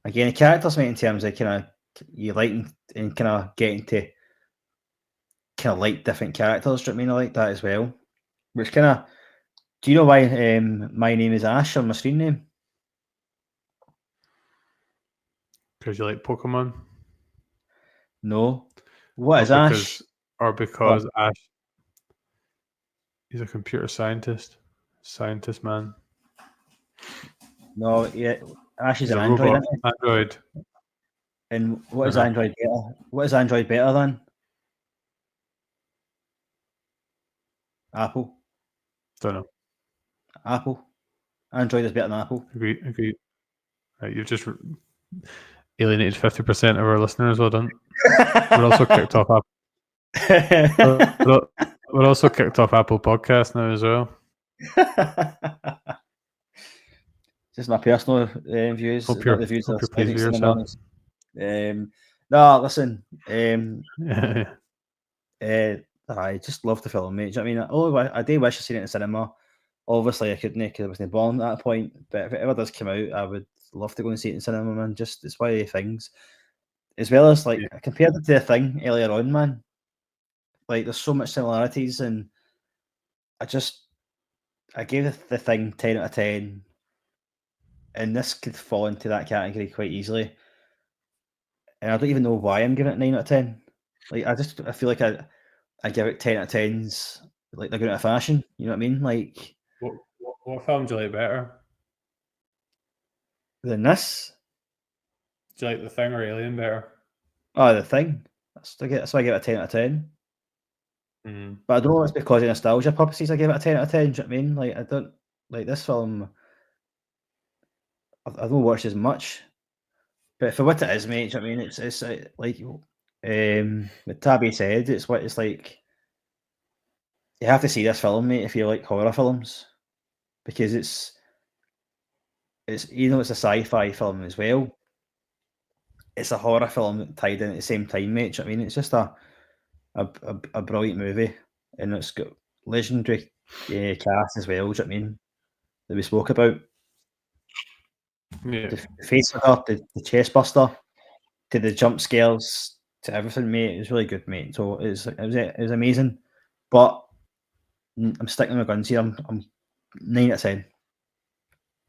the characters, mate, in terms of kind of you like and kind of getting to kind of like different characters. Do you know what I mean? I like that as well. Which kind of, do you know why my name is Ash on my screen name? Because you like Pokemon? No. What is Ash? Or because Ash, he's a computer scientist man. No, yeah, Ash is He's an a android. robot. Isn't he? Android. And what is Android better? What is Android better than? Apple. Don't know. Apple. Android is better than Apple. Agree. Right, you've just alienated 50% of our listeners. Well done. We're also kicked off Apple. We're also kicked off Apple Podcast now as well. Just my personal views. Hope you're pleased with yourself. No, listen. Yeah. I just love the film, mate. Do you know what I mean? I do wish I'd seen it in cinema. Obviously, I couldn't because I wasn't born at that point. But if it ever does come out, I would love to go and see it in cinema, man. Just it's one of the things. As well as compared to the Thing earlier on, man. Like there's so much similarities, and I gave the Thing 10 out of 10, and this could fall into that category quite easily. And I don't even know why I'm giving it 9 out of 10. Like I feel like I give it 10 out of 10s, like they're going out of fashion. You know what I mean? Like what film do you like better than this? Do you like The Thing or Alien better? Oh, The Thing. That's why I give it a 10 out of 10. But I don't know if it's because of nostalgia purposes I give it a 10 out of 10. Do you know what I mean? Like I don't like this film. I don't watch as much, but for what it is, mate, do you know what I mean? It's like what Tabby said. It's like you have to see this film, mate, if you like horror films, because it's it's a sci-fi film as well. It's a horror film tied in at the same time, mate. Do you know what I mean? It's just a brilliant movie, and it's got legendary cast as well. Do you know what I mean? That we spoke about. Yeah. The facehug, the chest buster, to the jump scares, to everything, mate. It was really good, mate. So it was amazing. But I'm sticking with my guns here. I'm 9 out of 10.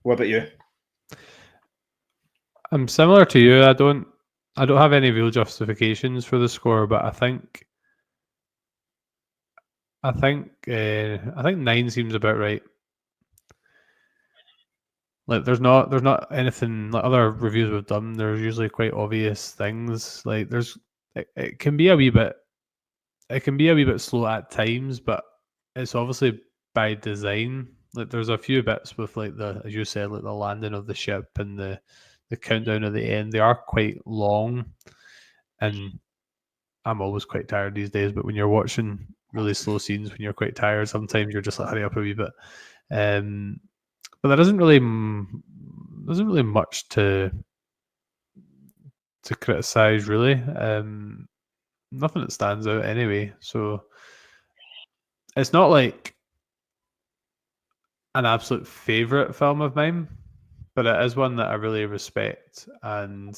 What about you? I'm similar to you. I don't have any real justifications for the score, but I think 9 seems about right. Like there's not anything like other reviews we've done. There's usually quite obvious things. Like it can be a wee bit slow at times, but it's obviously by design. Like there's a few bits with like as you said, like the landing of the ship and the countdown at the end. They are quite long, and I'm always quite tired these days. But when you're watching really slow scenes, when you're quite tired, sometimes you're just like hurry up a wee bit. But there isn't really much to criticize, really. Nothing that stands out anyway. So it's not like an absolute favorite film of mine, but it is one that I really respect, and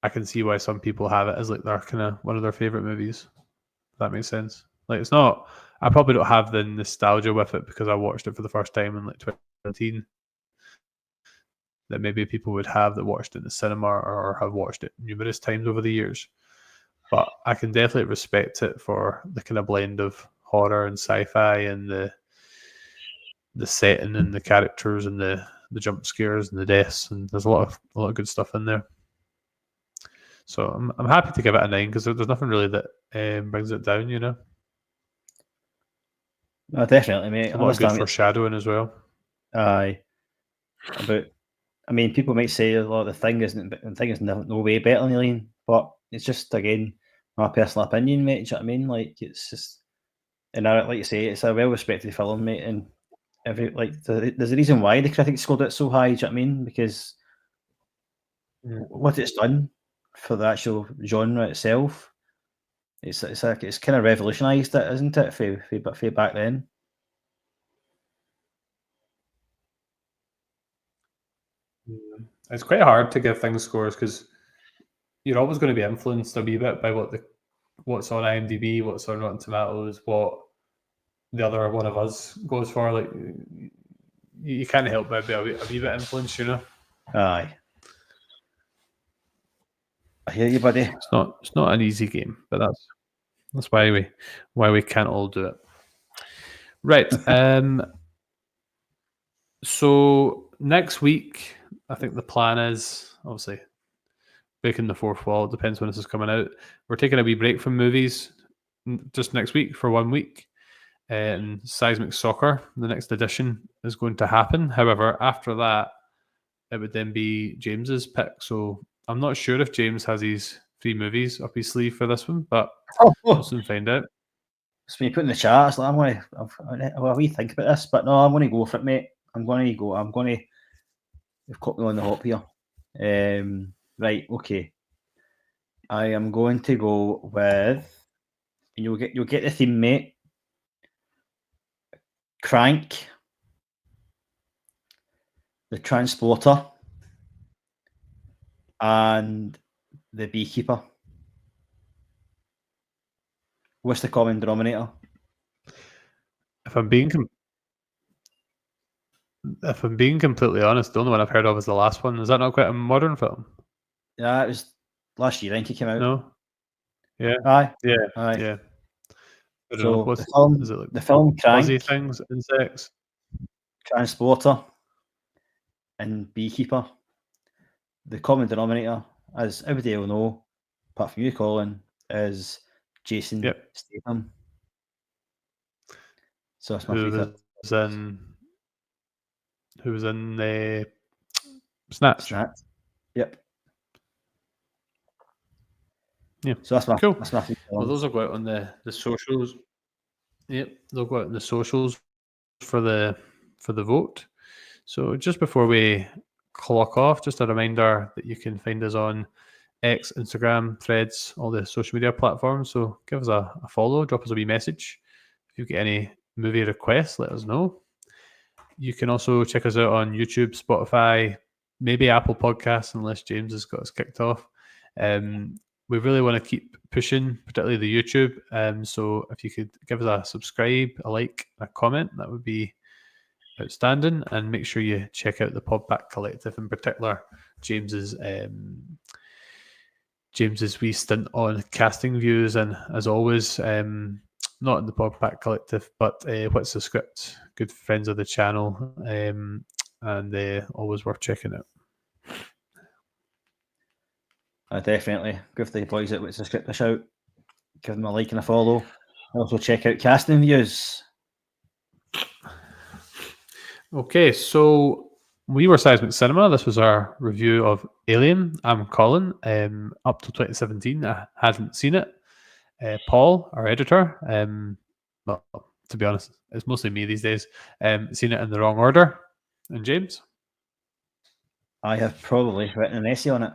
I can see why some people have it as like their kind of one of their favorite movies. If that makes sense. Like it's not. I probably don't have the nostalgia with it because I watched it for the first time in like 2017. That maybe people would have that watched it in the cinema or have watched it numerous times over the years. But I can definitely respect it for the kind of blend of horror and sci-fi and the setting and the characters and the jump scares and the deaths, and there's a lot of good stuff in there. So I'm happy to give it a 9 because there's nothing really that brings it down, you know. No, definitely, mate. A lot of good foreshadowing as well. Aye, but I mean, people might say, "Well, the thing is no way better than Alien," but it's just again my personal opinion, mate. Do you know what I mean? Like it's just, and like you say, it's a well-respected film, mate, and there's a reason why the critics scored it so high. Do you know what I mean? Because what it's done for the actual genre itself, it's kind of revolutionised it, isn't it? For back then. It's quite hard to give things scores because you're always going to be influenced a wee bit by what's on IMDb, what's on Rotten Tomatoes, what the other one of us goes for. Like you can't help but be a wee bit influenced, you know. Aye, I hear you, buddy. It's not an easy game, but that's why we can't all do it. Right. So next week, I think the plan is obviously breaking the fourth wall. It depends when this is coming out. We're taking a wee break from movies just next week for 1 week. And Seismic Soccer, the next edition, is going to happen. However, after that, it would then be James's pick. So I'm not sure if James has his 3 movies up his sleeve for this one, but we'll soon find out. So when you put in the chat, it's like, I'm going to think about this, but no, I'm going to go for it, mate. You've caught me on the hop here. Right, okay. I am going to go with, and you'll get the theme, mate. Crank, the Transporter, and the Beekeeper. What's the common denominator? If I'm being completely honest, the only one I've heard of is the last one. Is that not quite a modern film? Yeah, it was last year, I think it came out. No. Yeah. Aye. Yeah. Aye. Yeah. I don't So know. the film Crank, fuzzy things, insects, Transporter, and Beekeeper. The common denominator, as everybody will know, apart from you, Colin, is Jason Statham. So that's my favourite. Who was in the Snatch? Yep. Yeah. So that's my cool. That's my favorite. Well, those will go out on the socials. Yep, they'll go out on the socials for the vote. So just before we clock off, just a reminder that you can find us on X, Instagram, Threads, all the social media platforms. So give us a follow, drop us a wee message. If you get any movie requests, let us know. You can also check us out on YouTube, Spotify, maybe Apple Podcasts, unless James has got us kicked off. We really want to keep pushing, particularly the YouTube. So if you could give us a subscribe, a like, a comment, that would be outstanding. And make sure you check out the Podback Collective, in particular James's wee stint on casting views. And as always, not in the Podback Collective, but What's the Script? Good friends of the channel, and always worth checking out. I definitely give the boys at What's the Script a shout. Give them a like and a follow. Also check out Casting Views. Okay, so we were Seismic Cinema. This was our review of Alien. I'm Colin. Up to 2017, I hadn't seen it. Paul, our editor, well, to be honest, it's mostly me these days, seen it in the wrong order. And James? I have probably written an essay on it.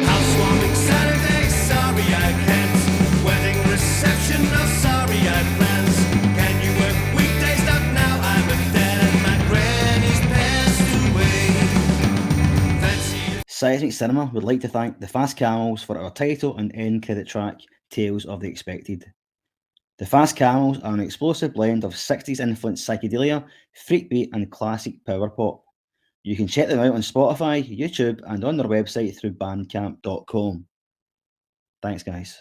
Housewarming Saturday, sorry I can't. Wedding reception, no sorry I plans. Can you work weekdays, not now? Seismic Cinema would like to thank the Fast Camels for our title and end credit track, Tales of the Expected. The Fast Camels are an explosive blend of 60s influenced psychedelia, freakbeat, and classic power pop. You can check them out on Spotify, YouTube, and on their website through bandcamp.com. Thanks, guys.